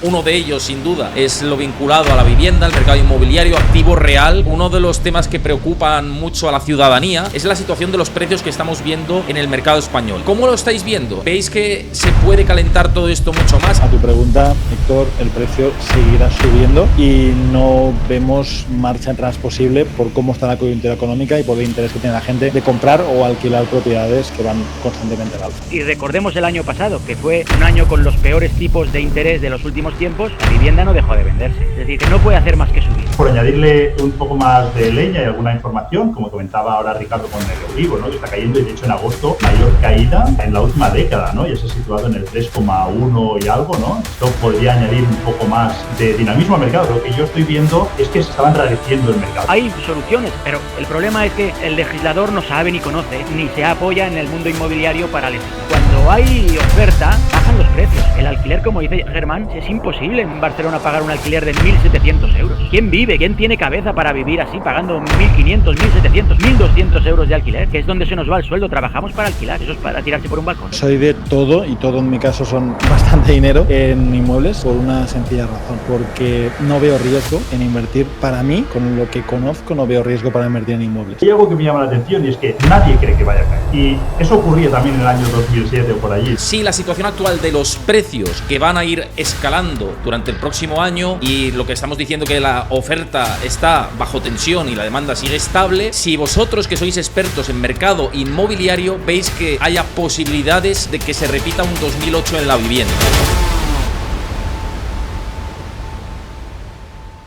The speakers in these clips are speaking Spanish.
Uno de ellos, sin duda, es lo vinculado a la vivienda, al mercado inmobiliario, activo real. Uno de los temas que preocupan mucho a la ciudadanía es la situación de los precios que estamos viendo en el mercado español. ¿Cómo lo estáis viendo? ¿Veis que se puede calentar todo esto mucho más? A tu pregunta, Héctor, el precio seguirá subiendo y no vemos marcha atrás posible por cómo está la coyuntura económica y por el interés que tiene la gente de comprar o alquilar propiedades que van constantemente al alza. Y recordemos el año pasado, que fue un año con los peores tipos de interés de los últimos tiempos, la vivienda no dejó de venderse. Es decir, que no puede hacer más que subir. Por añadirle un poco más de leña y alguna información, como comentaba ahora Ricardo con el Euribor, ¿no? Que está cayendo, y de hecho en agosto mayor caída en la última década, ¿no? Ya se ha situado en el 3,1 y algo, ¿no? Esto podría añadir un poco más de dinamismo al mercado. Lo que yo estoy viendo es que se estaba enrareciendo el mercado. Hay soluciones, pero el problema es que el legislador no sabe ni conoce, ni se apoya en el mundo inmobiliario para legislar. Cuando hay oferta, bajan los precios. El alquiler, como dice Germán, es imposible en Barcelona pagar un alquiler de 1.700 euros. ¿Quién vive? ¿Quién tiene cabeza para vivir así pagando 1.500, 1.700, 1.200 euros de alquiler? Que es donde se nos va el sueldo. Trabajamos para alquilar, eso es para tirarse por un balcón. Soy de todo, y todo en mi caso son bastante dinero en inmuebles, por una sencilla razón, porque no veo riesgo en invertir. Para mí, con lo que conozco, no veo riesgo para invertir en inmuebles. Hay algo que me llama la atención, y es que nadie cree que vaya a caer. Y eso ocurría también en el año 2007 o por allí. Sí, la situación actual de los precios que van a ir escalando durante el próximo año, y lo que estamos diciendo, que la oferta está bajo tensión y la demanda sigue estable. Si vosotros, que sois expertos en mercado inmobiliario, veis que haya posibilidades de que se repita un 2008 en la vivienda.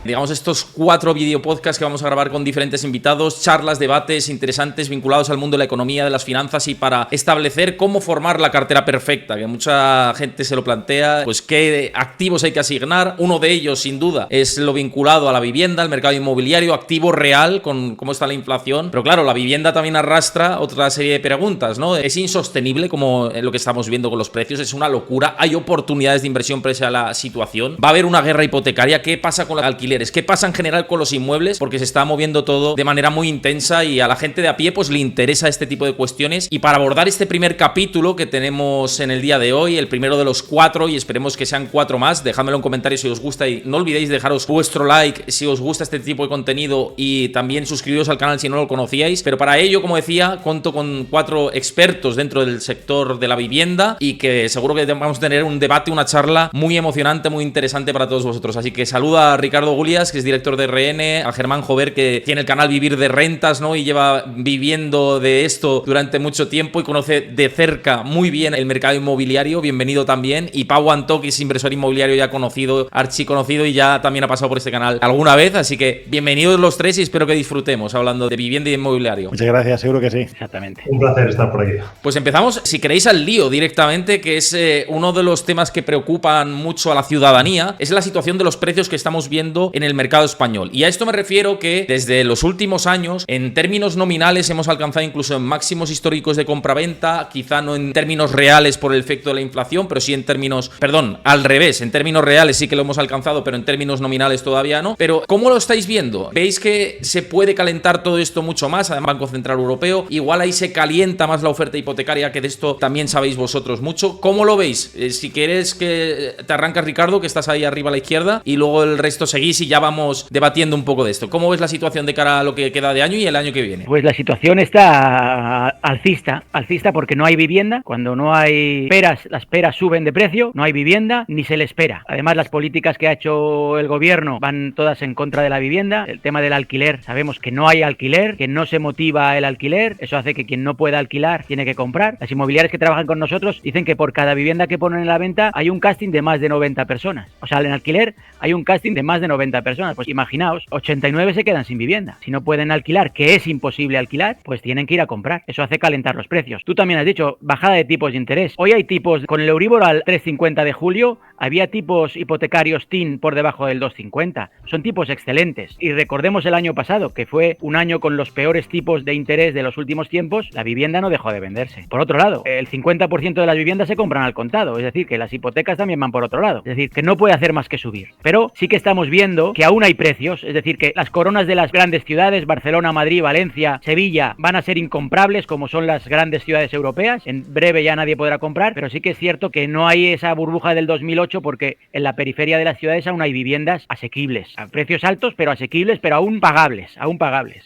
Digamos, estos 4 videopodcasts que vamos a grabar con diferentes invitados, charlas, debates interesantes vinculados al mundo de la economía, de las finanzas, y para establecer cómo formar la cartera perfecta, que mucha gente se lo plantea, pues qué activos hay que asignar. Uno de ellos, sin duda, es lo vinculado a la vivienda, al mercado inmobiliario, activo real, con cómo está la inflación. Pero claro, la vivienda también arrastra otra serie de preguntas, ¿no? ¿Es insostenible como lo que estamos viendo con los precios? ¿Es una locura? ¿Hay oportunidades de inversión pese a la situación? ¿Va a haber una guerra hipotecaria? ¿Qué pasa con los alquileres? ¿Qué pasa en general con los inmuebles? Porque se está moviendo todo de manera muy intensa y a la gente de a pie pues le interesa este tipo de cuestiones. Y para abordar este primer capítulo que tenemos en el día de hoy, el primero de los 4, y esperemos que sean 4 más, dejádmelo en comentarios si os gusta, y no olvidéis dejaros vuestro like si os gusta este tipo de contenido, y también suscribiros al canal si no lo conocíais. Pero para ello, como decía, cuento con 4 expertos dentro del sector de la vivienda, y que seguro que vamos a tener un debate, una charla muy emocionante, muy interesante para todos vosotros. Así que saluda a Ricardo Gulias, que es director de RN, a Germán Jover, que tiene el canal Vivir de Rentas, ¿no? Y lleva viviendo de esto durante mucho tiempo y conoce de cerca muy bien el mercado inmobiliario. Bienvenido también. Y Pau Antó, que es inversor inmobiliario ya conocido, archiconocido, y ya también ha pasado por este canal alguna vez. Así que bienvenidos los 3 y espero que disfrutemos hablando de vivienda y inmobiliario. Muchas gracias, seguro que sí. Exactamente. Un placer estar por aquí. Pues empezamos, si queréis, al lío directamente, que es uno de los temas que preocupan mucho a la ciudadanía, es la situación de los precios que estamos viendo en el mercado español. Y a esto me refiero que desde los últimos años, en términos nominales, hemos alcanzado incluso en máximos históricos de compraventa, quizá no en términos reales por el efecto de la inflación, pero sí en términos, perdón, al revés, en términos reales sí que lo hemos alcanzado, pero en términos nominales todavía no. Pero ¿cómo lo estáis viendo? ¿Veis que se puede calentar todo esto mucho más? Además, Banco Central Europeo, igual ahí se calienta más la oferta hipotecaria, que de esto también sabéis vosotros mucho. ¿Cómo lo veis? Si quieres que te arrancas, Ricardo, que estás ahí arriba a la izquierda, y luego el resto seguís y ya vamos debatiendo un poco de esto. ¿Cómo ves la situación de cara a lo que queda de año y el año que viene? Pues la situación está alcista porque no hay vivienda. Cuando no hay peras, las peras suben de precio, no hay vivienda ni se le espera. Además, las políticas que ha hecho el gobierno van todas en contra de la vivienda. El tema del alquiler, sabemos que no hay alquiler, que no se motiva el alquiler, eso hace que quien no pueda alquilar tiene que comprar. Las inmobiliarias que trabajan con nosotros dicen que por cada vivienda que ponen en la venta hay un casting de más de 90 personas. O sea, en alquiler hay un casting de más de 90 personas. Pues imaginaos, 89 se quedan sin vivienda. Si no pueden alquilar, que es imposible alquilar, pues tienen que ir a comprar. Eso hace calentar los precios. Tú también has dicho, bajada de tipos de interés. Hoy hay tipos, con el Euribor al 3,50 de julio, había tipos hipotecarios TIN por debajo del 2,50. Son tipos excelentes. Y recordemos el año pasado, que fue un año con los peores tipos de interés de los últimos tiempos, la vivienda no dejó de venderse. Por otro lado, el 50% de las viviendas se compran al contado, es decir, que las hipotecas también van por otro lado. Es decir, que no puede hacer más que subir. Pero sí que estamos viendo viendo que aún hay precios, es decir, que las coronas de las grandes ciudades, Barcelona, Madrid, Valencia, Sevilla, van a ser incomprables como son las grandes ciudades europeas. En breve ya nadie podrá comprar, pero sí que es cierto que no hay esa burbuja del 2008 porque en la periferia de las ciudades aún hay viviendas asequibles, a precios altos, pero asequibles, pero aún pagables.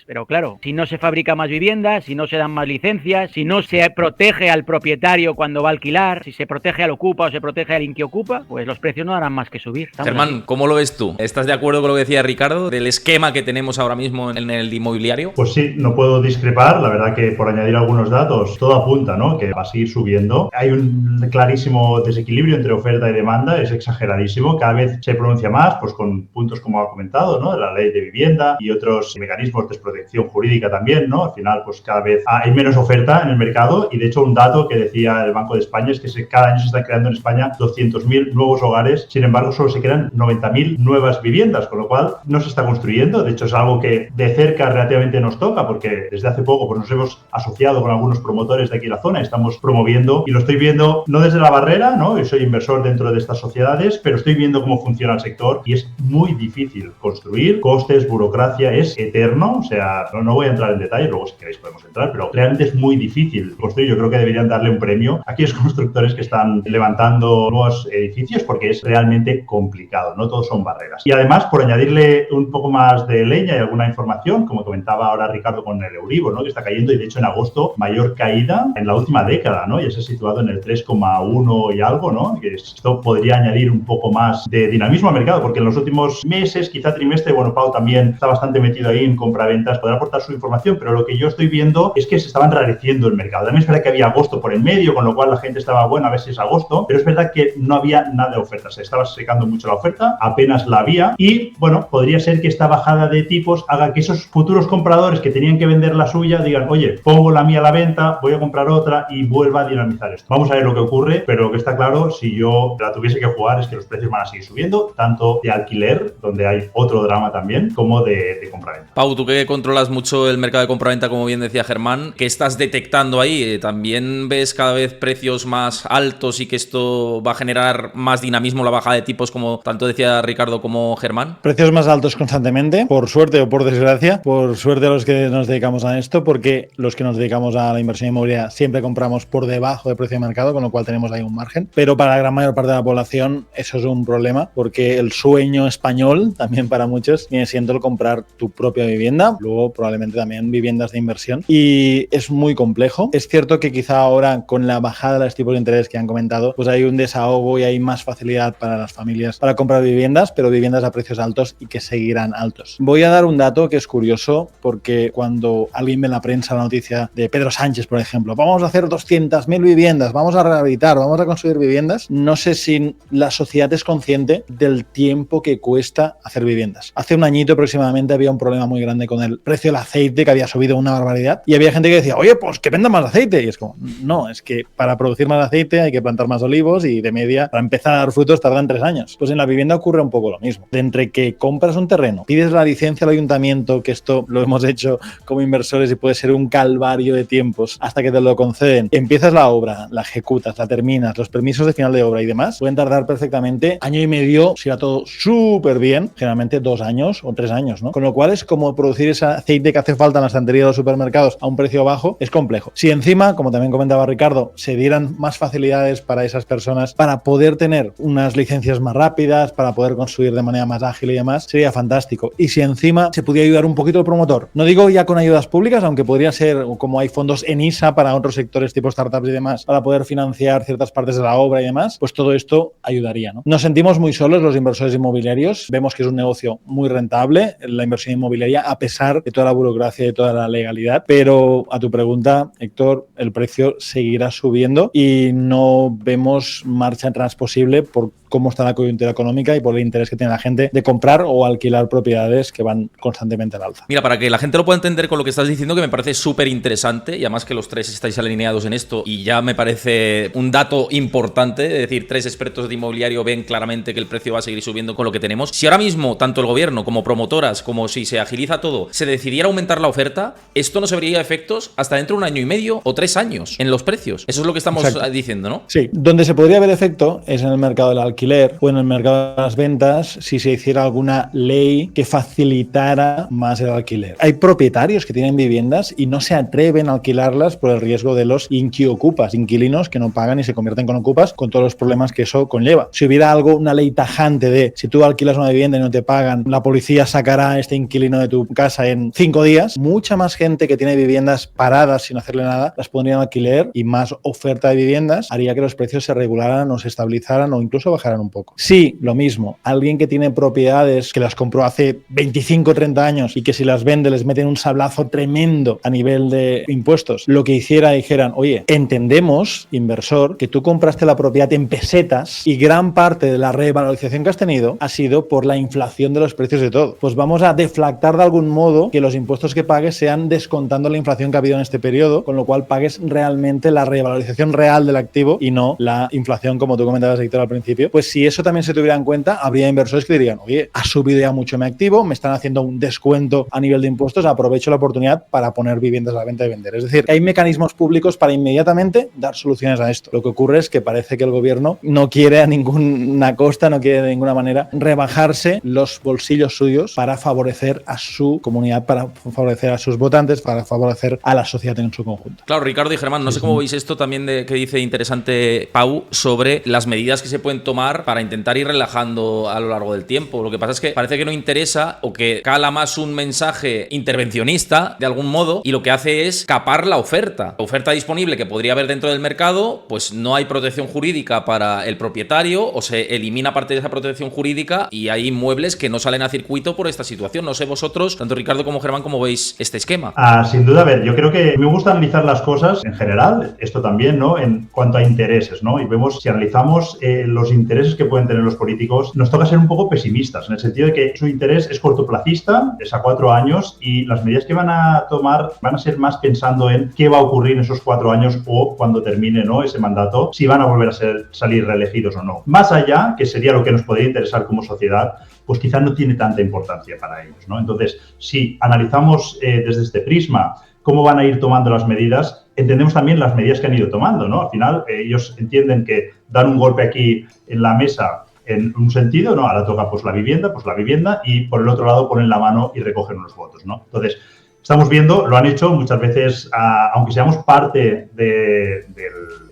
Pero claro, si no se fabrica más viviendas, si no se dan más licencias, si no se protege al propietario cuando va a alquilar, si se protege al ocupa o se protege al inquiocupa, pues los precios no harán más que subir. Germán, ¿cómo lo ves tú? ¿Estás de acuerdo con lo que decía Ricardo del esquema que tenemos ahora mismo en el inmobiliario? Pues sí, no puedo discrepar. La verdad que por añadir algunos datos, todo apunta, ¿no?, que va a seguir subiendo. Hay un clarísimo desequilibrio entre oferta y demanda, es exageradísimo. Cada vez se pronuncia más, pues con puntos como ha comentado, ¿no?, de la ley de vivienda y otros mecanismos de protección jurídica también, ¿no? Al final, pues cada vez hay menos oferta en el mercado y de hecho un dato que decía el Banco de España es que cada año se están creando en España 200.000 nuevos hogares, sin embargo solo se crean 90.000 nuevas viviendas, con lo cual no se está construyendo. De hecho es algo que de cerca relativamente nos toca porque desde hace poco pues nos hemos asociado con algunos promotores de aquí en la zona, estamos promoviendo y lo estoy viendo no desde la barrera, ¿no? Yo soy inversor dentro de estas sociedades, pero estoy viendo cómo funciona el sector y es muy difícil construir, costes, burocracia, es eterno, o sea, no voy a entrar en detalle, luego si queréis podemos entrar, pero realmente es muy difícil construir. Yo creo que deberían darle un premio a aquellos constructores que están levantando nuevos edificios porque es realmente complicado, no todos son barreras. Y además, por añadirle un poco más de leña y alguna información, como comentaba ahora Ricardo con el Euribor, ¿no?, que está cayendo y de hecho en agosto mayor caída en la última década, ¿no?, ya se ha situado en el 3,1 y algo, ¿no?, que esto podría añadir un poco más de dinamismo al mercado porque en los últimos meses, quizá trimestre, bueno, Pau también está bastante metido ahí en compraventas, podrá aportar su información, pero lo que yo estoy viendo es que se estaba enrareciendo el mercado. También es verdad que había agosto por en medio, con lo cual la gente estaba, bueno, a ver si es agosto, pero es verdad que no había nada de oferta, se estaba secando mucho la oferta, apenas la había y, bueno, podría ser que esta bajada de tipos haga que esos futuros compradores que tenían que vender la suya digan, oye, pongo la mía a la venta, voy a comprar otra y vuelva a dinamizar esto. Vamos a ver lo que ocurre, pero lo que está claro, si yo la tuviese que jugar, es que los precios van a seguir subiendo, tanto de alquiler, donde hay otro drama también, como de compraventa. Pau, tú que controlas mucho el mercado de compraventa, como bien decía Germán, ¿qué estás detectando ahí? ¿También ves cada vez precios más altos y que esto va a generar más dinamismo la bajada de tipos, como tanto decía Ricardo como Germán? Precios más altos constantemente, por suerte o por desgracia. Por suerte a los que nos dedicamos a esto, porque los que nos dedicamos a la inversión inmobiliaria siempre compramos por debajo del precio de mercado, con lo cual tenemos ahí un margen. Pero para la gran mayor parte de la población eso es un problema, porque el sueño español, también para muchos, viene siendo el comprar tu propia vivienda, luego probablemente también viviendas de inversión, y es muy complejo. Es cierto que quizá ahora con la bajada de los tipos de interés que han comentado, pues hay un desahogo y hay más facilidad para las familias para comprar viviendas, pero viviendas a precios altos y que seguirán altos. Voy a dar un dato que es curioso, porque cuando alguien ve en la prensa la noticia de Pedro Sánchez, por ejemplo, vamos a hacer 200.000 viviendas, vamos a rehabilitar, vamos a construir viviendas, no sé si la sociedad es consciente del tiempo que cuesta hacer viviendas. Hace un añito aproximadamente había un problema muy grande con el precio del aceite, que había subido una barbaridad, y había gente que decía, oye, pues que venda más aceite, y es como, no, es que para producir más aceite hay que plantar más olivos y de media, para empezar a dar frutos tardan 3 años. Pues en la vivienda ocurre un poco lo mismo. De entre que compras un terreno, pides la licencia al ayuntamiento, que esto lo hemos hecho como inversores y puede ser un calvario de tiempos hasta que te lo conceden, empiezas la obra, la ejecutas, la terminas, los permisos de final de obra y demás, pueden tardar perfectamente año y medio, si va todo súper bien, generalmente 2 años o 3 años, ¿no? Con lo cual es como producir ese aceite que hace falta en la estantería de los supermercados a un precio bajo, es complejo. Si encima, como también comentaba Ricardo, se dieran más facilidades para esas personas para poder tener unas licencias más rápidas, para poder construir de manera más ágil y demás, sería fantástico. Y si encima se pudiera ayudar un poquito al promotor, no digo ya con ayudas públicas, aunque podría ser como hay fondos ENISA para otros sectores tipo startups y demás, para poder financiar ciertas partes de la obra y demás, pues todo esto ayudaría, ¿no? Nos sentimos muy solos los inversores inmobiliarios, vemos que es un negocio muy rentable la inversión inmobiliaria a pesar de toda la burocracia y de toda la legalidad, pero a tu pregunta, Héctor, el precio seguirá subiendo y no vemos marcha atrás posible por cómo está la coyuntura económica y por el interés que tiene la gente de comprar o alquilar propiedades que van constantemente al alza. Mira, para que la gente lo pueda entender con lo que estás diciendo, que me parece súper interesante, y además que los tres estáis alineados en esto, y ya me parece un dato importante, es decir, 3 expertos de inmobiliario ven claramente que el precio va a seguir subiendo con lo que tenemos. Si ahora mismo, tanto el gobierno como promotoras, como si se agiliza todo, se decidiera aumentar la oferta, esto no se vería efectos hasta dentro de 1 año y medio o 3 años en los precios. Eso es lo que estamos diciendo, ¿no? Sí, donde se podría ver efecto es en el mercado del alquiler alquiler o en el mercado de las ventas si se hiciera alguna ley que facilitara más el alquiler. Hay propietarios que tienen viviendas y no se atreven a alquilarlas por el riesgo de los inquiocupas, inquilinos que no pagan y se convierten con ocupas, con todos los problemas que eso conlleva. Si hubiera una ley tajante de si tú alquilas una vivienda y no te pagan, la policía sacará a este inquilino de tu casa en 5 días, mucha más gente que tiene viviendas paradas sin hacerle nada las pondrían en alquiler, y más oferta de viviendas haría que los precios se regularan o se estabilizaran o incluso bajaran un poco. Sí, lo mismo, alguien que tiene propiedades que las compró hace 25 o 30 años y que si las vende les meten un sablazo tremendo a nivel de impuestos, lo que dijeran, oye, entendemos, inversor, que tú compraste la propiedad en pesetas y gran parte de la revalorización que has tenido ha sido por la inflación de los precios de todo. Pues vamos a deflactar de algún modo que los impuestos que pagues sean descontando la inflación que ha habido en este periodo, con lo cual pagues realmente la revalorización real del activo y no la inflación, como tú comentabas, Héctor, al principio. Pues si eso también se tuviera en cuenta, habría inversores que dirían, oye, ha subido ya mucho mi activo, me están haciendo un descuento a nivel de impuestos, aprovecho la oportunidad para poner viviendas a la venta y vender. Es decir, hay mecanismos públicos para inmediatamente dar soluciones a esto. Lo que ocurre es que parece que el gobierno no quiere a ninguna costa, no quiere de ninguna manera rebajarse los bolsillos suyos para favorecer a su comunidad, para favorecer a sus votantes, para favorecer a la sociedad en su conjunto. Claro, Ricardo y Germán, no sé cómo veis esto también que dice interesante Pau sobre las medidas que se pueden tomar para intentar ir relajando a lo largo del tiempo. Lo que pasa es que parece que no interesa o que cala más un mensaje intervencionista de algún modo y lo que hace es capar la oferta. La oferta disponible que podría haber dentro del mercado, pues no hay protección jurídica para el propietario o se elimina parte de esa protección jurídica y hay inmuebles que no salen a circuito por esta situación. No sé vosotros, tanto Ricardo como Germán, cómo veis este esquema. Sin duda, a ver, yo creo que me gusta analizar las cosas en general, esto también, ¿no? En cuanto a intereses, ¿no? Y vemos, si analizamos los intereses que pueden tener los políticos, nos toca ser un poco pesimistas, en el sentido de que su interés es cortoplacista, es a 4 años, y las medidas que van a tomar van a ser más pensando en qué va a ocurrir en esos 4 años o cuando termine, ¿no?, ese mandato, si van a volver a salir reelegidos o no. Más allá, que sería lo que nos podría interesar como sociedad, pues quizás no tiene tanta importancia para ellos, ¿no? Entonces, si analizamos desde este prisma cómo van a ir tomando las medidas, entendemos también las medidas que han ido tomando, ¿no? Al final, ellos entienden que dan un golpe aquí en la mesa en un sentido, ¿no? Ahora toca pues la vivienda, y por el otro lado ponen la mano y recogen unos votos, ¿no? Entonces, estamos viendo, lo han hecho muchas veces, aunque seamos parte de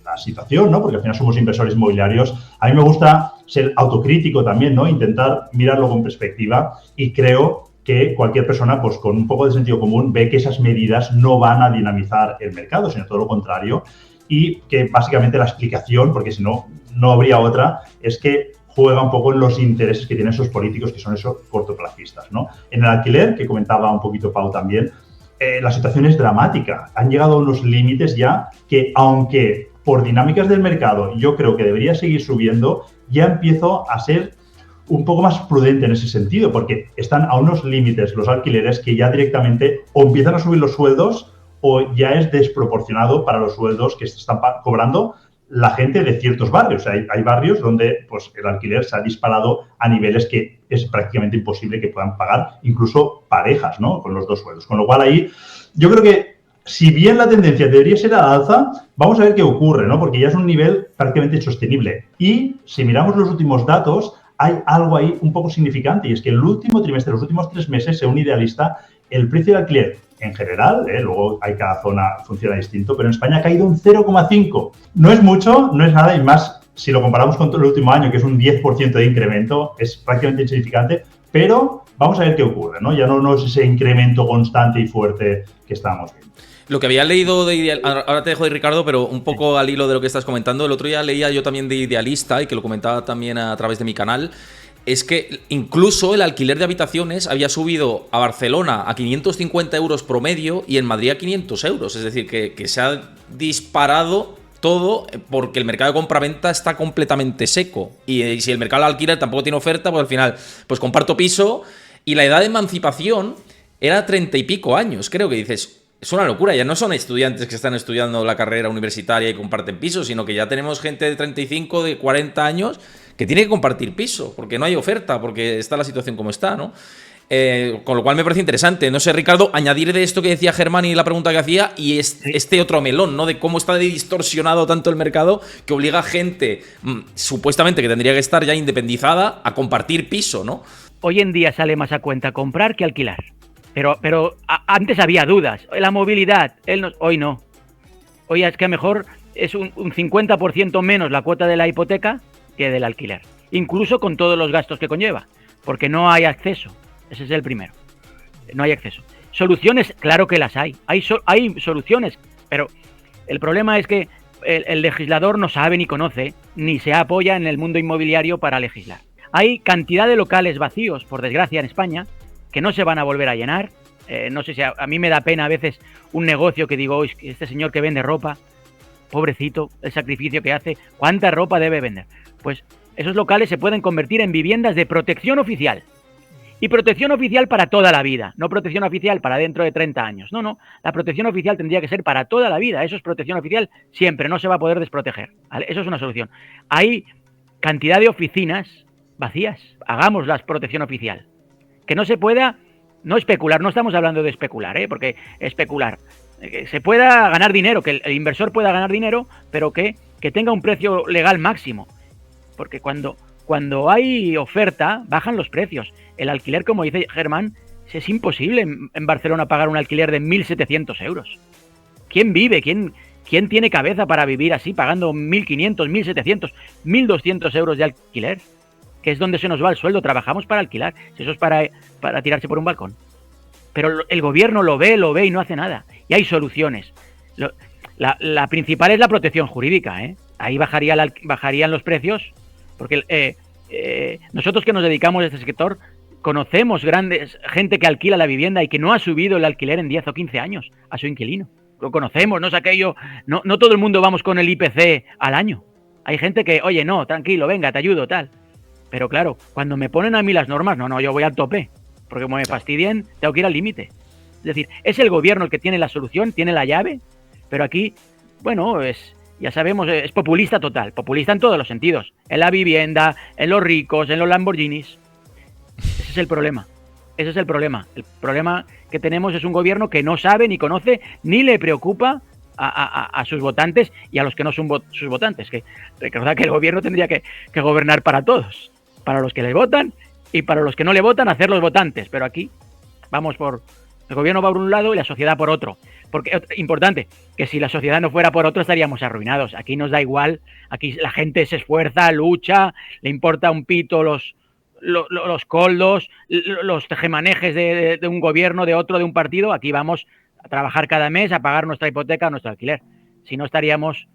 la situación, ¿no? Porque al final somos inversores inmobiliarios, a mí me gusta ser autocrítico también, ¿no? Intentar mirarlo con perspectiva, y creo que cualquier persona, pues con un poco de sentido común, ve que esas medidas no van a dinamizar el mercado, sino todo lo contrario, y que básicamente la explicación, porque si no, no habría otra, es que juega un poco en los intereses que tienen esos políticos, que son esos cortoplacistas, ¿no? En el alquiler, que comentaba un poquito Pau también, la situación es dramática. Han llegado a unos límites ya que, aunque por dinámicas del mercado yo creo que debería seguir subiendo, ya empiezo a ser un poco más prudente en ese sentido, porque están a unos límites los alquileres que ya directamente o empiezan a subir los sueldos o ya es desproporcionado para los sueldos que se están cobrando la gente de ciertos barrios. O sea, hay barrios donde pues, el alquiler se ha disparado a niveles que es prácticamente imposible que puedan pagar incluso parejas, ¿no?, con los dos sueldos. Con lo cual ahí yo creo que, si bien la tendencia debería ser a la alza, vamos a ver qué ocurre, ¿no?, porque ya es un nivel prácticamente insostenible. Y si miramos los últimos datos, hay algo ahí un poco significante, y es que el último trimestre, los últimos 3 meses, según Idealista, el precio del alquiler en general, luego hay cada zona funciona distinto, pero en España ha caído un 0,5. No es mucho, no es nada, y más si lo comparamos con todo el último año, que es un 10% de incremento, es prácticamente insignificante, pero vamos a ver qué ocurre, ¿no? Ya no es ese incremento constante y fuerte que estábamos viendo. Lo que había leído de Idealista, ahora te dejo de Ricardo, pero un poco al hilo de lo que estás comentando, el otro día leía yo también de Idealista, y que lo comentaba también a través de mi canal, es que incluso el alquiler de habitaciones había subido a Barcelona a 550 euros promedio y en Madrid a 500 euros. Es decir, que se ha disparado todo porque el mercado de compraventa está completamente seco. Y si el mercado de alquiler tampoco tiene oferta, pues al final, pues comparto piso. Y la edad de emancipación era 30 y pico años. Creo que dices, es una locura. Ya no son estudiantes que están estudiando la carrera universitaria y comparten piso, sino que ya tenemos gente de 35, de 40 años que tiene que compartir piso, porque no hay oferta, porque está la situación como está, ¿no? Con lo cual me parece interesante. No sé, Ricardo, añadir de esto que decía Germán y la pregunta que hacía y este otro melón, ¿no? De cómo está distorsionado tanto el mercado que obliga a gente supuestamente que tendría que estar ya independizada a compartir piso, ¿no? Hoy en día sale más a cuenta comprar que alquilar. Pero antes había dudas. La movilidad, hoy no. Hoy es que mejor es un 50% menos la cuota de la hipoteca que del alquiler. Incluso con todos los gastos que conlleva. Porque no hay acceso. Ese es el primero. No hay acceso. Soluciones, claro que las hay. Hay soluciones, pero el problema es que el legislador no sabe ni conoce, ni se apoya en el mundo inmobiliario para legislar. Hay cantidad de locales vacíos, por desgracia, en España, que no se van a volver a llenar. No sé si a mí me da pena a veces un negocio que digo, este señor que vende ropa, pobrecito, el sacrificio que hace, ¿cuánta ropa debe vender? Pues esos locales se pueden convertir en viviendas de protección oficial. Y protección oficial para toda la vida, no protección oficial para dentro de 30 años. No, la protección oficial tendría que ser para toda la vida. Eso es protección oficial siempre, no se va a poder desproteger. ¿Vale? Eso es una solución. Hay cantidad de oficinas vacías. Hagamos la protección oficial. Que no se pueda, no especular, no estamos hablando de especular, porque especular, se pueda ganar dinero, que el inversor pueda ganar dinero, pero que tenga un precio legal máximo. Porque cuando hay oferta, bajan los precios. El alquiler, como dice Germán, es imposible en Barcelona pagar un alquiler de 1.700 euros. ¿Quién vive? ¿Quién tiene cabeza para vivir así, pagando 1.500, 1.700, 1.200 euros de alquiler? Que es donde se nos va el sueldo. Trabajamos para alquilar. Eso es para tirarse por un balcón. Pero el gobierno lo ve y no hace nada. Y hay soluciones. La principal es la protección jurídica, ¿eh? Ahí bajarían los precios. Porque nosotros que nos dedicamos a este sector conocemos gente que alquila la vivienda y que no ha subido el alquiler en 10 o 15 años a su inquilino. Lo conocemos, no es aquello. No todo el mundo vamos con el IPC al año. Hay gente que, oye, no, tranquilo, venga, te ayudo, tal. Pero claro, cuando me ponen a mí las normas, no, yo voy al tope. Porque como me fastidien, tengo que ir al límite. Es decir, es el gobierno el que tiene la solución, tiene la llave, pero aquí, bueno, ya sabemos, es populista total, populista en todos los sentidos, en la vivienda, en los ricos, en los Lamborghinis. Ese es el problema. El problema que tenemos es un gobierno que no sabe ni conoce ni le preocupa a sus votantes y a los que no son sus votantes. Que recordad que el gobierno tendría que gobernar para todos, para los que les votan y para los que no le votan, hacer los votantes. Pero aquí el gobierno va por un lado y la sociedad por otro. Porque importante, que si la sociedad no fuera por otro estaríamos arruinados. Aquí nos da igual, aquí la gente se esfuerza, lucha, le importa un pito los coldos, los tejemanejes de un gobierno, de otro, de un partido. Aquí vamos a trabajar cada mes, a pagar nuestra hipoteca, nuestro alquiler. Si no saldríamos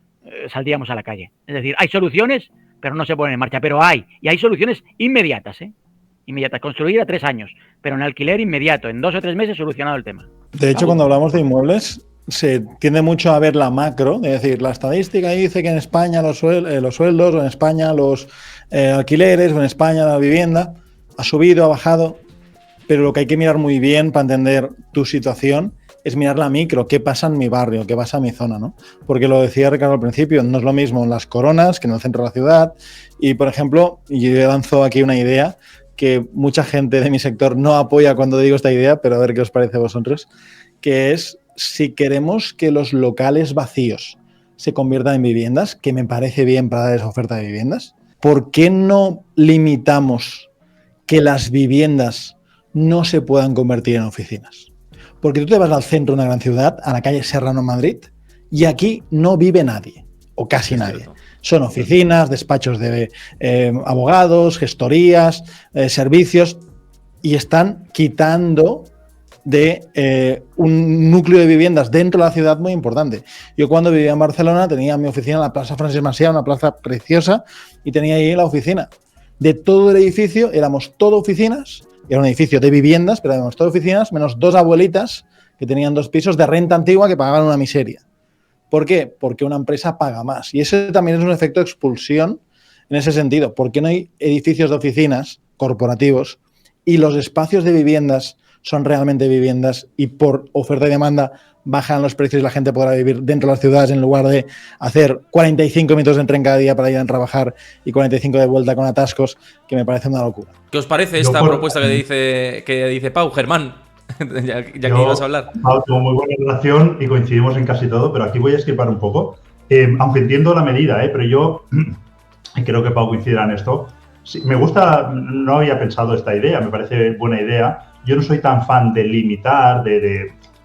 a la calle. Es decir, hay soluciones, pero no se ponen en marcha. Pero hay soluciones inmediatas, inmediatas, construir a 3 años, pero en alquiler inmediato, en 2 o 3 meses solucionado el tema. De hecho, cuando hablamos de inmuebles, se tiende mucho a ver la macro, es decir, la estadística dice que en España los sueldos, o en España los alquileres, o en España la vivienda ha subido, ha bajado, pero lo que hay que mirar muy bien para entender tu situación es mirar la micro, qué pasa en mi barrio, qué pasa en mi zona, ¿no? Porque lo decía Ricardo al principio, no es lo mismo en las Coronas que en el centro de la ciudad. Y, por ejemplo, yo lanzo aquí una idea que mucha gente de mi sector no apoya cuando digo esta idea, pero a ver qué os parece a vosotros, que es si queremos que los locales vacíos se conviertan en viviendas, que me parece bien para dar esa oferta de viviendas, ¿por qué no limitamos que las viviendas no se puedan convertir en oficinas? Porque tú te vas al centro de una gran ciudad, a la calle Serrano, Madrid, y aquí no vive nadie, o casi nadie. Son oficinas, despachos de abogados, gestorías, servicios, y están quitando de un núcleo de viviendas dentro de la ciudad muy importante. Yo cuando vivía en Barcelona tenía mi oficina en la Plaza Francesc Macià, una plaza preciosa, y tenía ahí la oficina. De todo el edificio, éramos todo oficinas. Era un edificio de viviendas, pero éramos todo oficinas, menos 2 abuelitas que tenían 2 pisos de renta antigua que pagaban una miseria. ¿Por qué? Porque una empresa paga más. Y ese también es un efecto de expulsión en ese sentido. ¿Por qué no hay edificios de oficinas corporativos y los espacios de viviendas son realmente viviendas y por oferta y demanda bajan los precios y la gente podrá vivir dentro de las ciudades en lugar de hacer 45 minutos en tren cada día para ir a trabajar y 45 de vuelta con atascos, que me parece una locura. ¿Qué os parece esta propuesta que dice Pau, Germán? ya que ibas a hablar. Pau, tengo muy buena relación y coincidimos en casi todo, pero aquí voy a esquipar un poco. Aunque entiendo la medida, pero yo creo que Pau coincidirá en esto. Sí, me gusta, no había pensado esta idea, me parece buena idea. Yo no soy tan fan de limitar,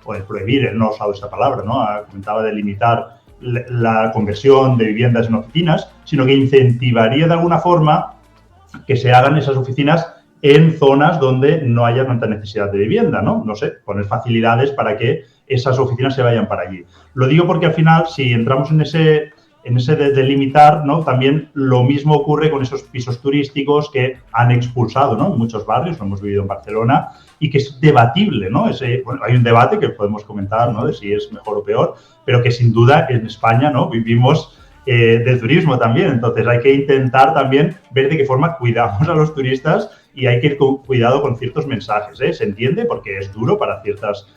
o de prohibir, no he usado esta palabra, ¿no? Comentaba de limitar la conversión de viviendas en oficinas, sino que incentivaría de alguna forma que se hagan esas oficinas en zonas donde no haya tanta necesidad de vivienda, ¿no? No sé, poner facilidades para que esas oficinas se vayan para allí. Lo digo porque al final, si entramos en ese de limitar, ¿no? También lo mismo ocurre con esos pisos turísticos que han expulsado, ¿no? En muchos barrios, lo hemos vivido en Barcelona, y que es debatible, ¿no? Bueno, hay un debate que podemos comentar, ¿no? De si es mejor o peor, pero que sin duda en España, ¿no? Vivimos del turismo también, entonces hay que intentar también ver de qué forma cuidamos a los turistas y hay que ir con cuidado con ciertos mensajes, ¿eh? Se entiende porque es duro para ciertas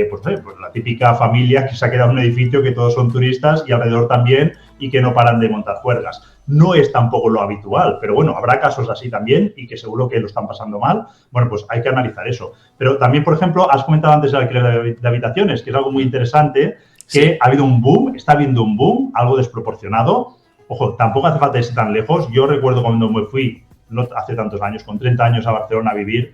pues la típica familia que se ha quedado en un edificio que todos son turistas y alrededor también y que no paran de montar juergas. No es tampoco lo habitual, pero bueno, habrá casos así también y que seguro que lo están pasando mal. Bueno, pues hay que analizar eso. Pero también, por ejemplo, has comentado antes el alquiler de habitaciones, que es algo muy interesante, que sí. Ha habido un boom, está habiendo un boom, algo desproporcionado. Ojo, tampoco hace falta irse tan lejos. Yo recuerdo cuando me fui, no hace tantos años, con 30 años a Barcelona a vivir,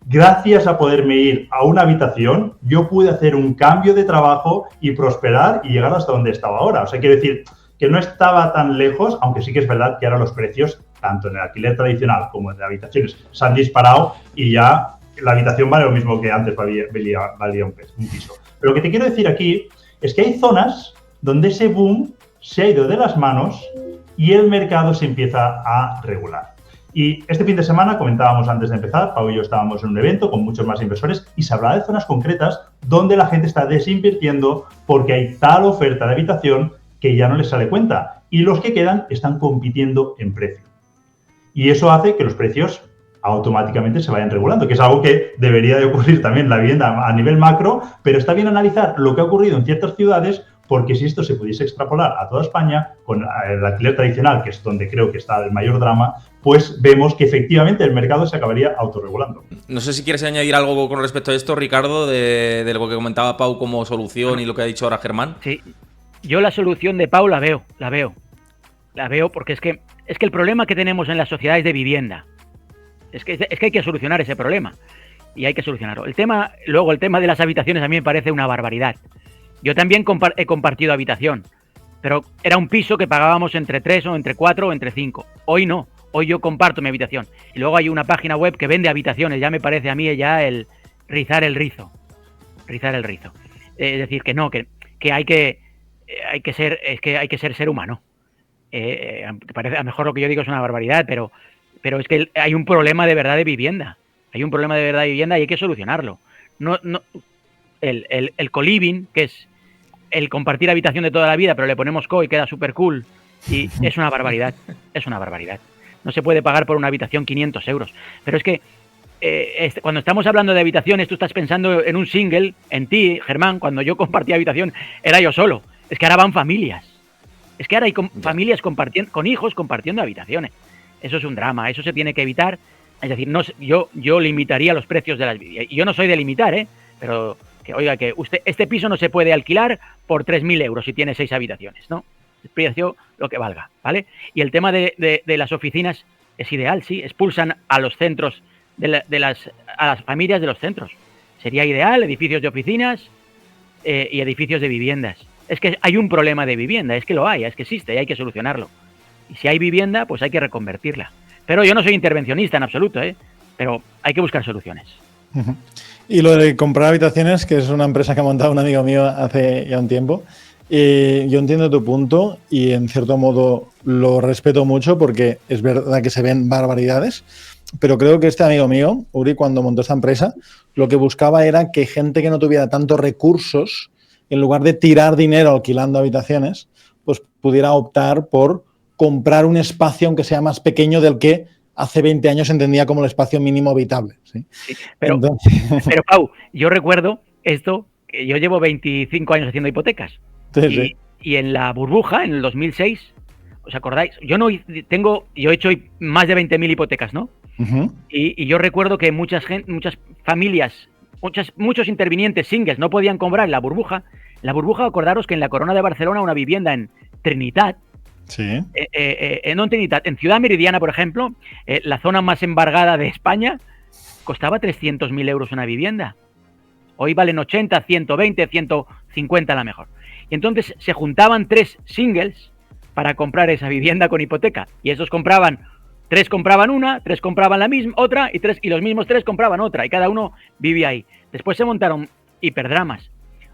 gracias a poderme ir a una habitación, yo pude hacer un cambio de trabajo y prosperar y llegar hasta donde estaba ahora. O sea, quiero decir que no estaba tan lejos, aunque sí que es verdad que ahora los precios, tanto en el alquiler tradicional como en de habitaciones, se han disparado y ya la habitación vale lo mismo que antes valía un piso. Pero lo que te quiero decir aquí es que hay zonas donde ese boom se ha ido de las manos y el mercado se empieza a regular. Y este fin de semana, comentábamos antes de empezar, Pau y yo estábamos en un evento con muchos más inversores y se hablaba de zonas concretas donde la gente está desinvirtiendo porque hay tal oferta de habitación que ya no les sale cuenta y los que quedan están compitiendo en precio. Y eso hace que los precios automáticamente se vayan regulando, que es algo que debería de ocurrir también en la vivienda a nivel macro, pero está bien analizar lo que ha ocurrido en ciertas ciudades porque si esto se pudiese extrapolar a toda España, con el alquiler tradicional, que es donde creo que está el mayor drama, pues vemos que efectivamente el mercado se acabaría autorregulando. No sé si quieres añadir algo con respecto a esto, Ricardo, de lo que comentaba Pau como solución y lo que ha dicho ahora Germán. Sí, yo la solución de Pau la veo porque es que el problema que tenemos en la sociedad es de vivienda. Es que hay que solucionar ese problema y hay que solucionarlo. El tema de las habitaciones a mí me parece una barbaridad. Yo también he compartido habitación, pero era un piso que pagábamos entre 3 o entre 4 o entre 5. Hoy no, hoy yo comparto mi habitación. Y luego hay una página web que vende habitaciones, ya me parece a mí ya el rizar el rizo. Es decir, que no, que hay que ser ser humano. Parece, a lo mejor lo que yo digo es una barbaridad, pero es que hay un problema de verdad de vivienda. Hay un problema de verdad de vivienda y hay que solucionarlo. El co-living, que es el compartir habitación de toda la vida, pero le ponemos co y queda súper cool, y es una barbaridad. No se puede pagar por una habitación 500 euros. Pero es que cuando estamos hablando de habitaciones, tú estás pensando en un single, en ti, Germán. Cuando yo compartía habitación, era yo solo. Es que ahora van familias. Es que ahora hay familias con hijos compartiendo habitaciones. Eso es un drama, eso se tiene que evitar. Es decir, yo limitaría los precios de las viviendas. Y yo no soy de limitar, pero que oiga, que este piso no se puede alquilar por 3.000 euros si tiene 6 habitaciones, ¿no? El precio lo que valga, ¿vale? Y el tema de las oficinas es ideal, sí, expulsan a los centros a las familias de los centros. Sería ideal, edificios de oficinas y edificios de viviendas. Es que hay un problema de vivienda, es que lo hay, es que existe y hay que solucionarlo. Y si hay vivienda, pues hay que reconvertirla. Pero yo no soy intervencionista en absoluto, pero hay que buscar soluciones. Uh-huh. Y lo de comprar habitaciones, que es una empresa que ha montado un amigo mío hace ya un tiempo, yo entiendo tu punto y en cierto modo lo respeto mucho porque es verdad que se ven barbaridades, pero creo que este amigo mío, Uri, cuando montó esta empresa, lo que buscaba era que gente que no tuviera tantos recursos, en lugar de tirar dinero alquilando habitaciones, pues pudiera optar por comprar un espacio aunque sea más pequeño del que hace 20 años entendía como el espacio mínimo habitable. ¿Sí? Sí, pero Pau, yo recuerdo esto que yo llevo 25 años haciendo hipotecas. Sí. Y en la burbuja, en el 2006, ¿os acordáis? Yo he hecho más de 20.000 hipotecas, ¿no? Uh-huh. Y yo recuerdo que muchas familias, muchos intervinientes singles no podían comprar en la burbuja. La burbuja, acordaros que en la Corona de Barcelona una vivienda en Trinitat, Sí. no en Trinitat, en Ciudad Meridiana, por ejemplo, la zona más embargada de España, costaba 300.000 euros una vivienda. Hoy valen 80, 120, 150 a la mejor. Y entonces se juntaban 3 singles para comprar esa vivienda con hipoteca. Y esos compraban, 3 compraban una, 3 compraban la misma, otra, y los mismos 3 compraban otra. Y cada uno vivía ahí. Después se montaron hiperdramas.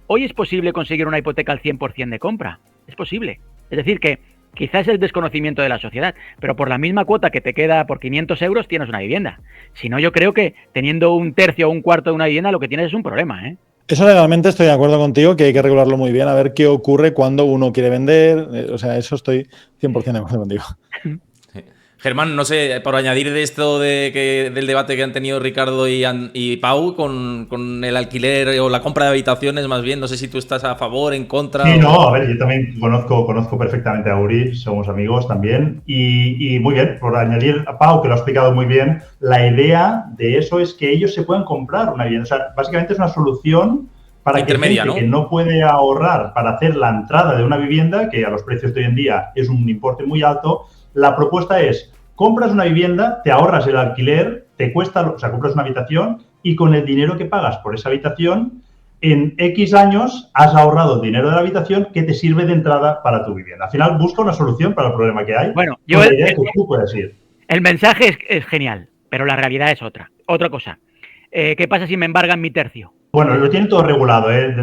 Hoy es posible conseguir una hipoteca al 100% de compra. Es posible. Es decir, que quizás es el desconocimiento de la sociedad, pero por la misma cuota que te queda por 500 euros tienes una vivienda. Si no, yo creo que teniendo un tercio o un cuarto de una vivienda lo que tienes es un problema, ¿eh? Eso legalmente estoy de acuerdo contigo, que hay que regularlo muy bien, a ver qué ocurre cuando uno quiere vender. O sea, eso estoy 100% de acuerdo contigo. Germán, no sé, por añadir de esto del debate que han tenido Ricardo y Pau con el alquiler o la compra de habitaciones, más bien, no sé si tú estás a favor, en contra. Sí, no, a ver, yo también conozco perfectamente a Uri, somos amigos también. Y muy bien, por añadir a Pau, que lo ha explicado muy bien, la idea de eso es que ellos se puedan comprar una vivienda. O sea, básicamente es una solución para que gente que no puede ahorrar para hacer la entrada de una vivienda, que a los precios de hoy en día es un importe muy alto, la propuesta es: compras una vivienda, te ahorras el alquiler, compras una habitación y con el dinero que pagas por esa habitación, en X años has ahorrado el dinero de la habitación que te sirve de entrada para tu vivienda. Al final busca una solución para el problema que hay. Bueno, la idea es que tú puedas ir. El mensaje es genial, pero la realidad es otra cosa. ¿Qué pasa si me embargan mi tercio? Bueno, lo tienen todo regulado, ¿eh?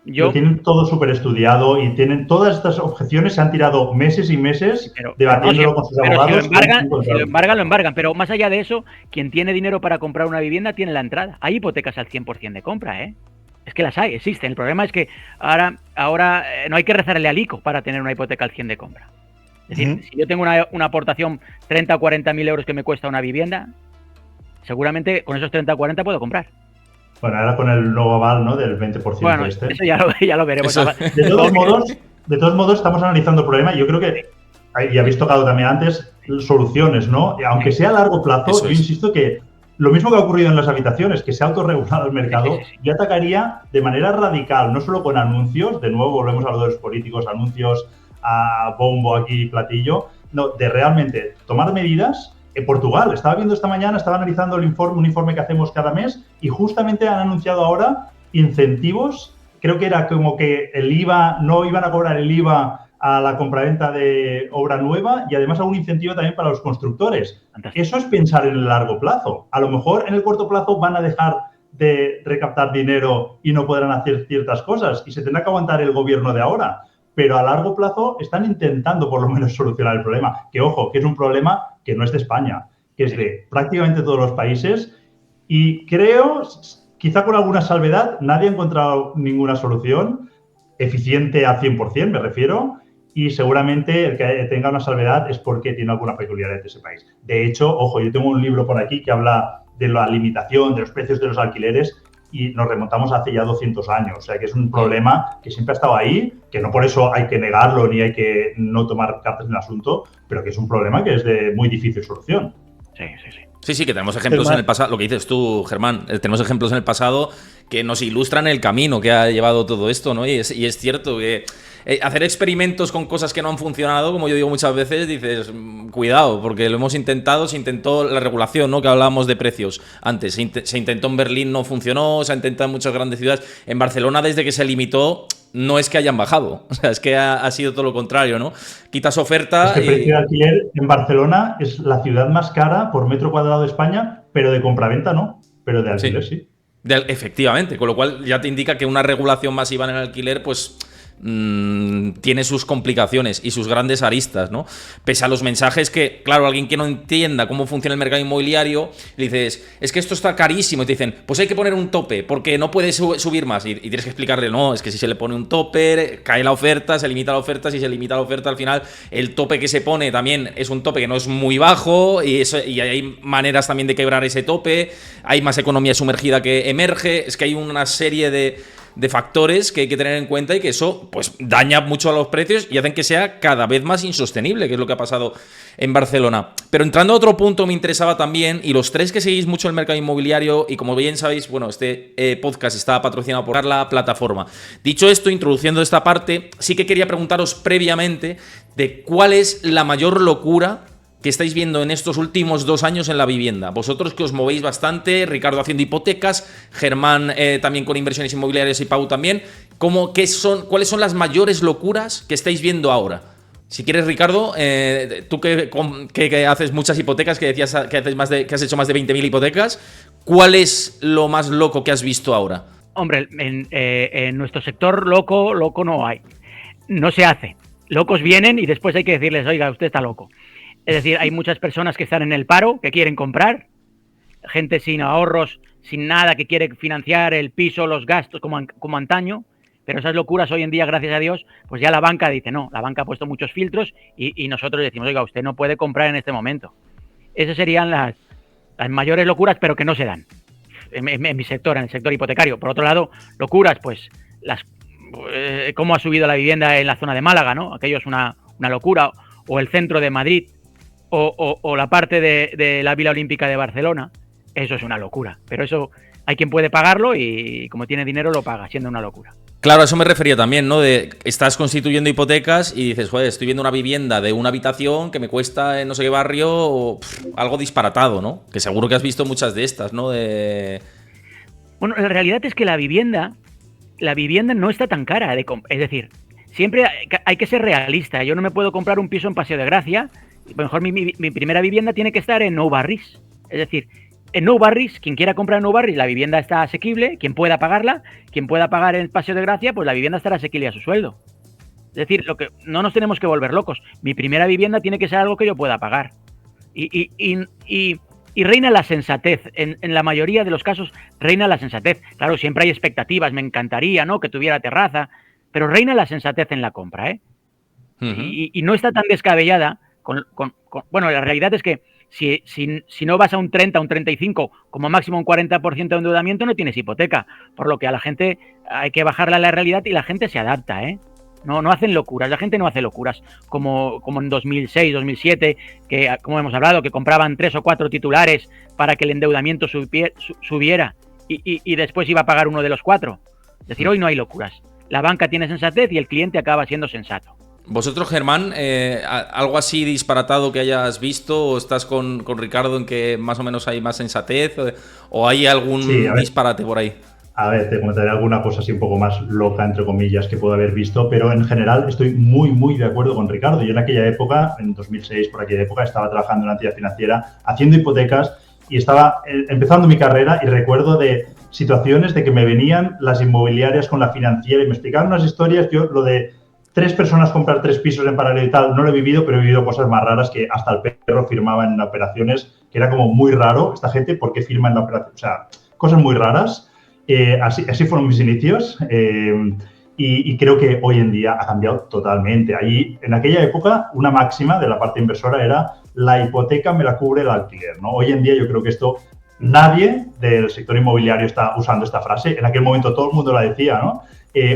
Lo tienen todo súper estudiado y tienen todas estas objeciones, se han tirado meses y meses debatiéndolo con sus abogados. Si lo embargan. Pero más allá de eso, quien tiene dinero para comprar una vivienda tiene la entrada. Hay hipotecas al 100% de compra, ¿eh? Es que las hay, existen. El problema es que ahora no hay que rezarle al ICO para tener una hipoteca al 100% de compra. Es decir, si yo tengo una aportación 30 o 40.000 euros que me cuesta una vivienda, seguramente con esos 30 o 40 puedo comprar. Bueno, ahora con el nuevo aval, ¿no? Del 20%. Bueno, eso ya lo veremos. De todos modos, estamos analizando el problema y yo creo que, y habéis tocado también antes, soluciones, ¿no? Aunque sea a largo plazo, yo insisto que lo mismo que ha ocurrido en las habitaciones, que se ha autorregulado el mercado, yo atacaría de manera radical, no solo con anuncios, de nuevo volvemos a los políticos, anuncios a bombo aquí, platillo, no, de realmente tomar medidas. En Portugal, estaba viendo esta mañana, estaba analizando un informe que hacemos cada mes y justamente han anunciado ahora incentivos. Creo que era como que el IVA, no iban a cobrar el IVA a la compraventa de obra nueva y además algún incentivo también para los constructores. Fantástico. Eso es pensar en el largo plazo. A lo mejor en el corto plazo van a dejar de recaptar dinero y no podrán hacer ciertas cosas y se tendrá que aguantar el gobierno de ahora. Pero a largo plazo están intentando por lo menos solucionar el problema. Que ojo, que es un problema que no es de España, que es de prácticamente todos los países y creo, quizá con alguna salvedad, nadie ha encontrado ninguna solución eficiente al 100%, me refiero, y seguramente el que tenga una salvedad es porque tiene alguna peculiaridad de ese país. De hecho, ojo, yo tengo un libro por aquí que habla de la limitación de los precios de los alquileres y nos remontamos hace ya 200 años. O sea, que es un problema que siempre ha estado ahí, que no por eso hay que negarlo ni hay que no tomar cartas en el asunto, pero que es un problema que es de muy difícil solución. Sí, que tenemos ejemplos en el pasado, lo que dices tú, Germán, tenemos ejemplos en el pasado que nos ilustran el camino que ha llevado todo esto, ¿no? Y es cierto que hacer experimentos con cosas que no han funcionado, como yo digo muchas veces, dices, cuidado, porque lo hemos intentado, se intentó la regulación, ¿no? Que hablábamos de precios antes, se intentó en Berlín, no funcionó, se ha intentado en muchas grandes ciudades, en Barcelona desde que se limitó, no es que hayan bajado, o sea, es que ha sido todo lo contrario, ¿no? Quitas oferta el precio de alquiler en Barcelona es la ciudad más cara por metro cuadrado de España, pero de compraventa no, pero de alquiler sí. Efectivamente, con lo cual ya te indica que una regulación masiva en el alquiler, pues tiene sus complicaciones y sus grandes aristas, ¿no? Pese a los mensajes que, claro, alguien que no entienda cómo funciona el mercado inmobiliario, le dices, es que esto está carísimo, y te dicen, pues hay que poner un tope, porque no puedes subir más, y tienes que explicarle, no, es que si se le pone un tope, cae la oferta, se limita la oferta, si se limita la oferta, al final, el tope que se pone también es un tope que no es muy bajo, y hay maneras también de quebrar ese tope, hay más economía sumergida que emerge, es que hay una serie de factores que hay que tener en cuenta y que eso pues daña mucho a los precios y hacen que sea cada vez más insostenible, que es lo que ha pasado en Barcelona. Pero entrando a otro punto me interesaba también, y los tres que seguís mucho el mercado inmobiliario, y como bien sabéis, bueno, este podcast está patrocinado por la plataforma. Dicho esto, introduciendo esta parte, sí que quería preguntaros previamente de cuál es la mayor locura que estáis viendo en estos últimos 2 años en la vivienda. Vosotros que os movéis bastante, Ricardo haciendo hipotecas, Germán también con inversiones inmobiliarias y Pau también. ¿Cuáles son las mayores locuras que estáis viendo ahora? Si quieres, Ricardo, tú que haces muchas hipotecas, que decías que has hecho más de 20.000 hipotecas, ¿cuál es lo más loco que has visto ahora? Hombre, en nuestro sector loco no hay. No se hace. Locos vienen y después hay que decirles, oiga, usted está loco. Es decir, hay muchas personas que están en el paro, que quieren comprar, gente sin ahorros, sin nada, que quiere financiar el piso, los gastos, como antaño, pero esas locuras hoy en día, gracias a Dios, pues ya la banca dice, no, la banca ha puesto muchos filtros y nosotros decimos, oiga, usted no puede comprar en este momento. Esas serían las mayores locuras, pero que no se dan en mi sector, en el sector hipotecario. Por otro lado, locuras, pues, cómo ha subido la vivienda en la zona de Málaga, ¿no? Aquello es una locura, o el centro de Madrid, o la parte de la Vila Olímpica de Barcelona, eso es una locura. Pero eso hay quien puede pagarlo y como tiene dinero lo paga, siendo una locura. Claro, a eso me refería también, ¿no? Estás constituyendo hipotecas y dices, joder, estoy viendo una vivienda de una habitación que me cuesta en no sé qué barrio, algo disparatado, ¿no? Que seguro que has visto muchas de estas, ¿no? Bueno, la realidad es que la vivienda no está tan cara. Es decir, siempre hay que ser realista. Yo no me puedo comprar un piso en Paseo de Gracia. A lo mejor mi primera vivienda tiene que estar en Nou Barris. Es decir, en Nou Barris, quien quiera comprar en Nou Barris, la vivienda está asequible, quien pueda pagarla, quien pueda pagar en Paseo de Gracia, pues la vivienda estará asequible a su sueldo. Es decir, no nos tenemos que volver locos. Mi primera vivienda tiene que ser algo que yo pueda pagar. Y reina la sensatez. En la mayoría de los casos reina la sensatez. Claro, siempre hay expectativas. Me encantaría, ¿no?, que tuviera terraza. Pero reina la sensatez en la compra, ¿eh? Uh-huh. Y no está tan descabellada. Bueno, la realidad es que si no vas a un 30, un 35, como máximo un 40% de endeudamiento, no tienes hipoteca. Por lo que a la gente hay que bajarla a la realidad y la gente se adapta, ¿eh? No hacen locuras, la gente no hace locuras como en 2006, 2007, que, como hemos hablado, que compraban 3 o 4 titulares para que el endeudamiento subiera y después iba a pagar uno de los 4. Es decir, hoy no hay locuras. La banca tiene sensatez y el cliente acaba siendo sensato. Vosotros, Germán, algo así disparatado que hayas visto, o estás con Ricardo en que más o menos hay más sensatez, o hay algún disparate por ahí. A ver, te comentaré alguna cosa así un poco más loca, entre comillas, que puedo haber visto, pero en general estoy muy, muy de acuerdo con Ricardo. Yo en aquella época, en 2006, por aquella época, estaba trabajando en una entidad financiera, haciendo hipotecas, y estaba empezando mi carrera y recuerdo de situaciones de que me venían las inmobiliarias con la financiera y me explicaban unas historias. Yo lo de 3 personas comprar 3 pisos en paralelo y tal, no lo he vivido, pero he vivido cosas más raras, que hasta el perro firmaba en operaciones, que era como muy raro. Esta gente, ¿por qué firma en la operación? O sea, cosas muy raras. Así fueron mis inicios y creo que hoy en día ha cambiado totalmente. En aquella época, una máxima de la parte inversora era la hipoteca me la cubre el alquiler, ¿no? Hoy en día yo creo que nadie del sector inmobiliario está usando esta frase. En aquel momento todo el mundo la decía, ¿no?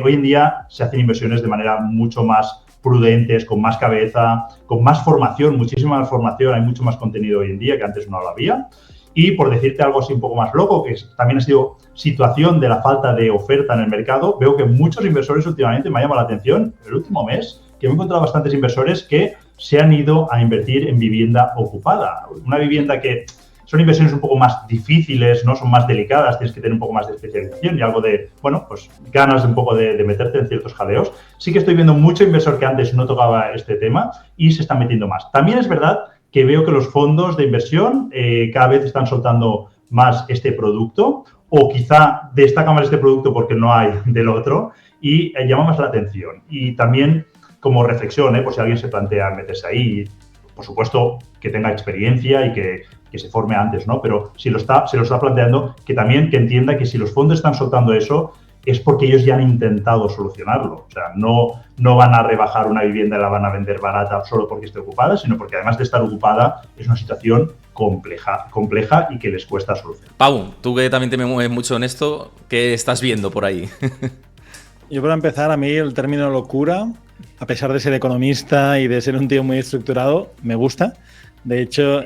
Hoy en día se hacen inversiones de manera mucho más prudentes, con más cabeza, con más formación, muchísima más formación. Hay mucho más contenido hoy en día que antes no lo había. Y por decirte algo así un poco más loco, que también ha sido situación de la falta de oferta en el mercado, veo que muchos inversores últimamente, me ha llamado la atención el último mes, que me he encontrado bastantes inversores que se han ido a invertir en vivienda ocupada. Una vivienda que son inversiones un poco más difíciles, ¿no? Son más delicadas, tienes que tener un poco más de especialización y algo de, bueno, pues ganas un poco de meterte en ciertos jaleos. Sí que estoy viendo mucho inversor que antes no tocaba este tema y se está metiendo más. También es verdad que veo que los fondos de inversión cada vez están soltando más este producto, o quizá destaca más este producto porque no hay del otro, y llama más la atención. Y también como reflexión, por si alguien se plantea meterse ahí, por supuesto que tenga experiencia y que se forme antes, ¿no? Pero si se lo está planteando, que también que entienda que si los fondos están soltando eso, es porque ellos ya han intentado solucionarlo. O sea, no van a rebajar una vivienda y la van a vender barata solo porque esté ocupada, sino porque además de estar ocupada es una situación compleja y que les cuesta solucionar. Pau, tú que también te mueves mucho en esto, ¿qué estás viendo por ahí? Yo, para empezar, a mí el término locura, a pesar de ser economista y de ser un tío muy estructurado, me gusta. De hecho,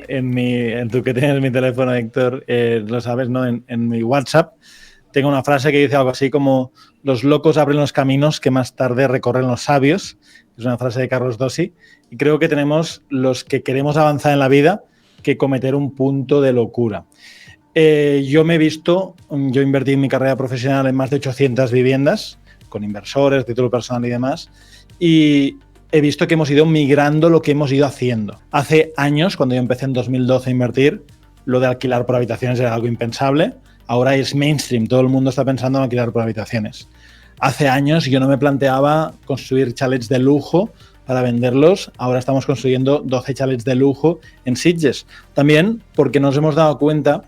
tú que tienes mi teléfono, Héctor, lo sabes, ¿no? En mi WhatsApp tengo una frase que dice algo así como: los locos abren los caminos que más tarde recorren los sabios. Es una frase de Carlos Dossi. Y creo que tenemos, los que queremos avanzar en la vida, que cometer un punto de locura. Yo invertí en mi carrera profesional en más de 800 viviendas, con inversores, título personal y demás, y he visto que hemos ido migrando lo que hemos ido haciendo. Hace años, cuando yo empecé en 2012 a invertir, lo de alquilar por habitaciones era algo impensable. Ahora es mainstream, todo el mundo está pensando en alquilar por habitaciones. Hace años yo no me planteaba construir chalets de lujo para venderlos. Ahora estamos construyendo 12 chalets de lujo en Sitges. También porque nos hemos dado cuenta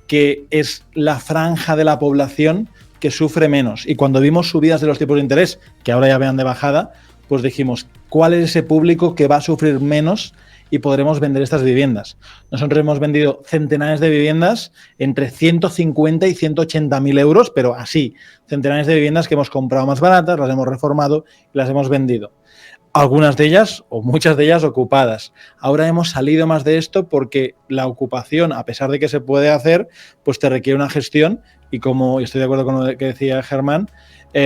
que es la franja de la población que sufre menos. Y cuando vimos subidas de los tipos de interés, que ahora ya vean de bajada, pues dijimos, ¿cuál es ese público que va a sufrir menos y podremos vender estas viviendas? Nosotros hemos vendido centenares de viviendas entre 150 y 180.000 euros, pero así, centenares de viviendas que hemos comprado más baratas, las hemos reformado y las hemos vendido. Algunas de ellas, o muchas de ellas, ocupadas. Ahora hemos salido más de esto porque la ocupación, a pesar de que se puede hacer, pues te requiere una gestión, y como estoy de acuerdo con lo que decía Germán,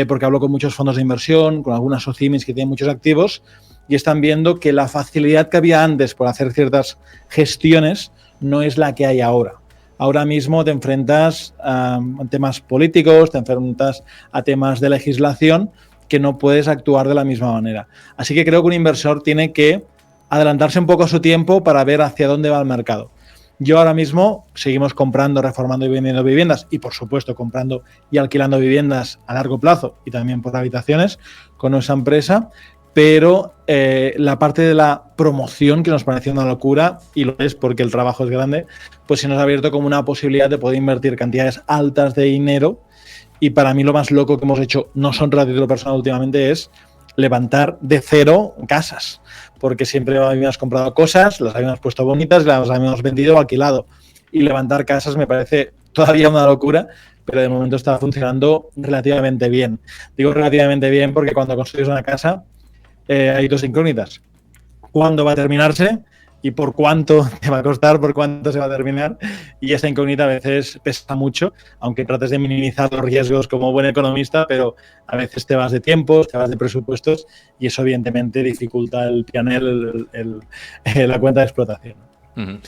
porque hablo con muchos fondos de inversión, con algunas SOCIMIs que tienen muchos activos, y están viendo que la facilidad que había antes por hacer ciertas gestiones no es la que hay ahora. Ahora mismo te enfrentas a temas políticos, te enfrentas a temas de legislación que no puedes actuar de la misma manera. Así que creo que un inversor tiene que adelantarse un poco a su tiempo para ver hacia dónde va el mercado. Yo ahora mismo seguimos comprando, reformando y vendiendo viviendas, y por supuesto comprando y alquilando viviendas a largo plazo y también por habitaciones con nuestra empresa, pero la parte de la promoción, que nos pareció una locura, y lo es porque el trabajo es grande, pues se nos ha abierto como una posibilidad de poder invertir cantidades altas de dinero. Y para mí lo más loco que hemos hecho, no son a título personal últimamente, es levantar de cero casas, porque siempre habíamos comprado cosas, las habíamos puesto bonitas, las habíamos vendido o alquilado, y levantar casas me parece todavía una locura, pero de momento está funcionando relativamente bien. Digo relativamente bien porque cuando construyes una casa hay dos incógnitas: ¿cuándo va a terminarse? Y por cuánto te va a costar, por cuánto se va a terminar. Y esa incógnita a veces pesa mucho, aunque trates de minimizar los riesgos como buen economista, pero a veces te vas de tiempos, te vas de presupuestos, y eso evidentemente dificulta el P&L, la cuenta de explotación. Uh-huh.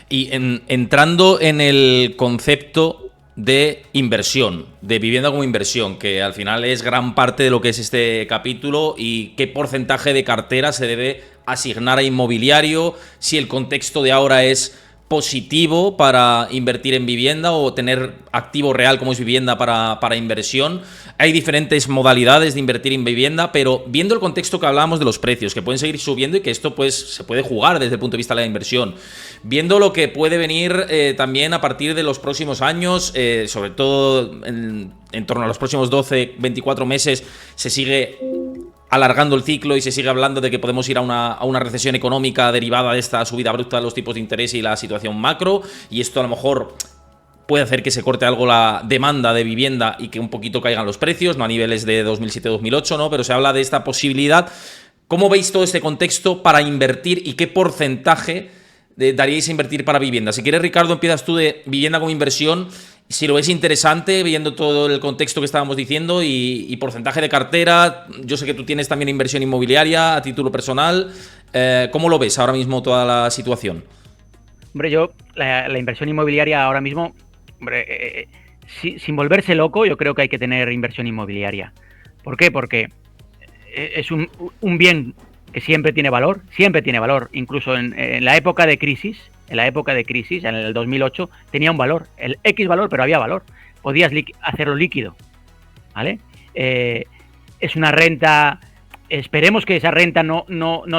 Y entrando en el concepto de inversión, de vivienda como inversión, que al final es gran parte de lo que es este capítulo, y qué porcentaje de cartera se debe asignar a inmobiliario, si el contexto de ahora es positivo para invertir en vivienda o tener activo real como es vivienda para inversión. Hay diferentes modalidades de invertir en vivienda, pero viendo el contexto que hablábamos de los precios, que pueden seguir subiendo y que esto pues se puede jugar desde el punto de vista de la inversión, viendo lo que puede venir también a partir de los próximos años, sobre todo en torno a los próximos 12, 24 meses, se sigue alargando el ciclo y se sigue hablando de que podemos ir a una recesión económica derivada de esta subida abrupta de los tipos de interés y la situación macro, y esto a lo mejor puede hacer que se corte algo la demanda de vivienda y que un poquito caigan los precios, no a niveles de 2007-2008, ¿no? Pero se habla de esta posibilidad. ¿Cómo veis todo este contexto para invertir y qué porcentaje daríais a invertir para vivienda? Si quieres, Ricardo, empiezas tú de vivienda como inversión. Si lo ves interesante, viendo todo el contexto que estábamos diciendo y porcentaje de cartera. Yo sé que tú tienes también inversión inmobiliaria a título personal. ¿Cómo lo ves ahora mismo toda la situación? Hombre, yo la inversión inmobiliaria ahora mismo, hombre, sin volverse loco, yo creo que hay que tener inversión inmobiliaria. ¿Por qué? Porque es un bien que siempre tiene valor, incluso en la época de crisis. En el 2008, tenía un valor, el X valor, pero había valor. Podías hacerlo líquido, ¿vale? es una renta, esperemos que esa renta no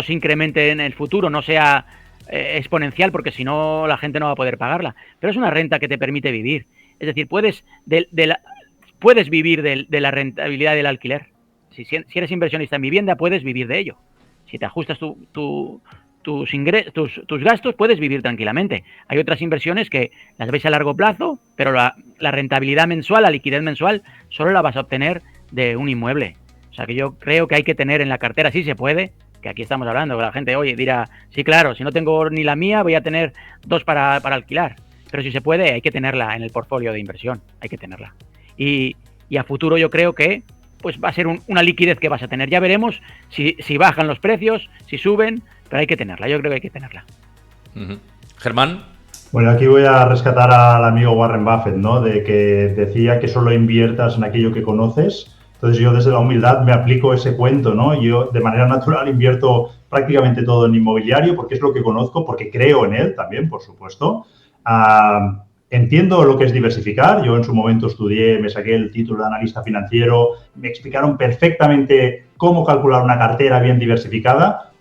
se incremente en el futuro, no sea exponencial, porque si no la gente no va a poder pagarla, pero es una renta que te permite vivir. Es decir, puedes vivir de la rentabilidad del alquiler. Si eres inversionista en vivienda, puedes vivir de ello. Si te ajustas tus gastos, puedes vivir tranquilamente. Hay otras inversiones que las veis a largo plazo, pero la rentabilidad mensual, la liquidez mensual, solo la vas a obtener de un inmueble. O sea que yo creo que hay que tener en la cartera, si se puede, que aquí estamos hablando, que la gente, oye, dirá, sí, claro, si no tengo ni la mía, voy a tener 2 para alquilar. Pero si se puede, hay que tenerla en el portfolio de inversión, hay que tenerla. Y a futuro yo creo que pues va a ser una liquidez que vas a tener. Ya veremos si bajan los precios, si suben, pero hay que tenerla, yo creo que hay que tenerla. Germán. Bueno, aquí voy a rescatar al amigo Warren Buffett, ¿no? De que decía que solo inviertas en aquello que conoces. Entonces yo desde la humildad me aplico ese cuento, ¿no? Yo de manera natural invierto prácticamente todo en inmobiliario porque es lo que conozco, porque creo en él también, por supuesto. Entiendo lo que es diversificar. Yo en su momento estudié, me saqué el título de analista financiero, me explicaron perfectamente cómo calcular una cartera bien diversificada.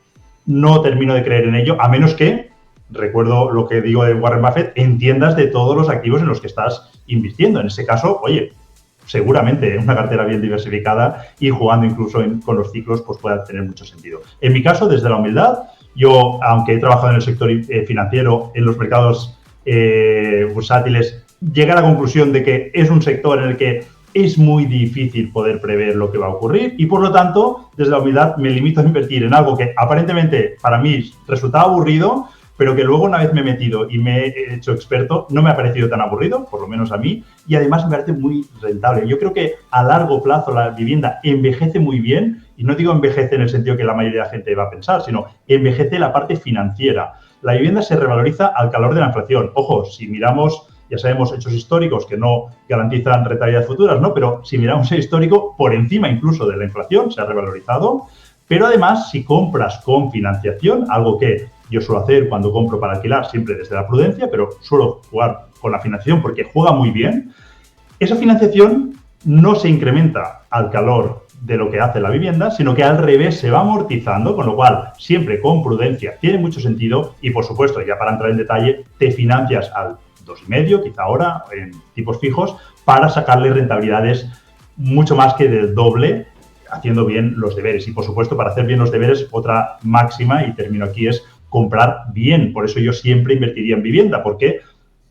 No termino de creer en ello, a menos que, recuerdo lo que digo de Warren Buffett, entiendas de todos los activos en los que estás invirtiendo. En ese caso, oye, seguramente una cartera bien diversificada y jugando incluso con los ciclos, pues pueda tener mucho sentido. En mi caso, desde la humildad, yo, aunque he trabajado en el sector financiero, en los mercados bursátiles, llegué a la conclusión de que es un sector en el que es muy difícil poder prever lo que va a ocurrir y, por lo tanto, desde la humildad me limito a invertir en algo que aparentemente para mí resultaba aburrido, pero que luego una vez me he metido y me he hecho experto, no me ha parecido tan aburrido, por lo menos a mí, y además me parece muy rentable. Yo creo que a largo plazo la vivienda envejece muy bien, y no digo envejece en el sentido que la mayoría de la gente va a pensar, sino envejece la parte financiera. La vivienda se revaloriza al calor de la inflación. Ojo, si miramos, ya sabemos, hechos históricos que no garantizan rentabilidades futuras, ¿no? Pero si miramos el histórico, por encima incluso de la inflación, se ha revalorizado. Pero además, si compras con financiación, algo que yo suelo hacer cuando compro para alquilar, siempre desde la prudencia, pero suelo jugar con la financiación porque juega muy bien, esa financiación no se incrementa al calor de lo que hace la vivienda, sino que al revés se va amortizando, con lo cual siempre con prudencia tiene mucho sentido y, por supuesto, ya para entrar en detalle, te financias al 2,5, quizá ahora, en tipos fijos, para sacarle rentabilidades mucho más que del doble, haciendo bien los deberes. Y, por supuesto, para hacer bien los deberes, otra máxima, y termino aquí, es comprar bien. Por eso yo siempre invertiría en vivienda, porque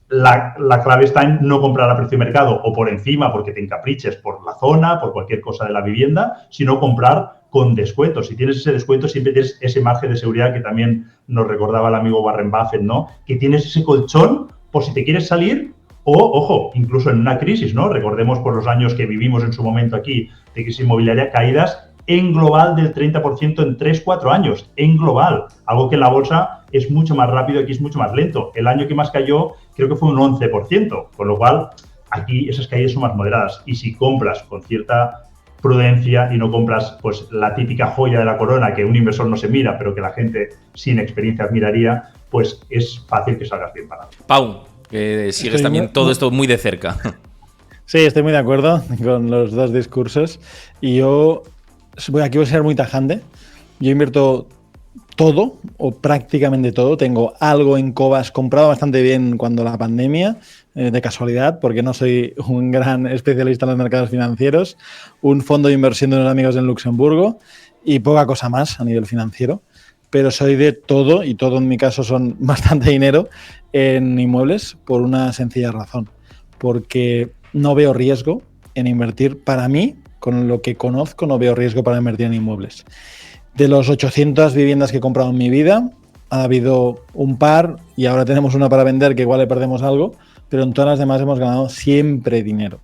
la clave está en no comprar a precio de mercado o por encima porque te encapriches por la zona, por cualquier cosa de la vivienda, sino comprar con descuentos. Si tienes ese descuento, siempre tienes ese margen de seguridad que también nos recordaba el amigo Warren Buffett, ¿no? Que tienes ese colchón por si te quieres salir o, ojo, incluso en una crisis, ¿no? Recordemos por los años que vivimos en su momento aquí de crisis inmobiliaria, caídas en global del 30% en 3-4 años, en global. Algo que en la bolsa es mucho más rápido, aquí es mucho más lento. El año que más cayó creo que fue un 11%, con lo cual aquí esas caídas son más moderadas. Y si compras con cierta prudencia y no compras pues la típica joya de la corona que un inversor no se mira, pero que la gente sin experiencia admiraría, pues es fácil que salgas bien parado. Pau, que sigues también todo esto muy de cerca. Sí, estoy muy de acuerdo con los dos discursos. Y yo aquí voy a ser muy tajante. Yo invierto todo o prácticamente todo. Tengo algo en Cobas comprado bastante bien cuando la pandemia, de casualidad, porque no soy un gran especialista en los mercados financieros, un fondo de inversión de unos amigos en Luxemburgo y poca cosa más a nivel financiero. Pero soy de todo, y todo en mi caso son bastante dinero en inmuebles por una sencilla razón. Porque no veo riesgo en invertir. Para mí, con lo que conozco, no veo riesgo para invertir en inmuebles. De los 800 viviendas que he comprado en mi vida, ha habido un par y ahora tenemos una para vender que igual le perdemos algo, pero en todas las demás hemos ganado siempre dinero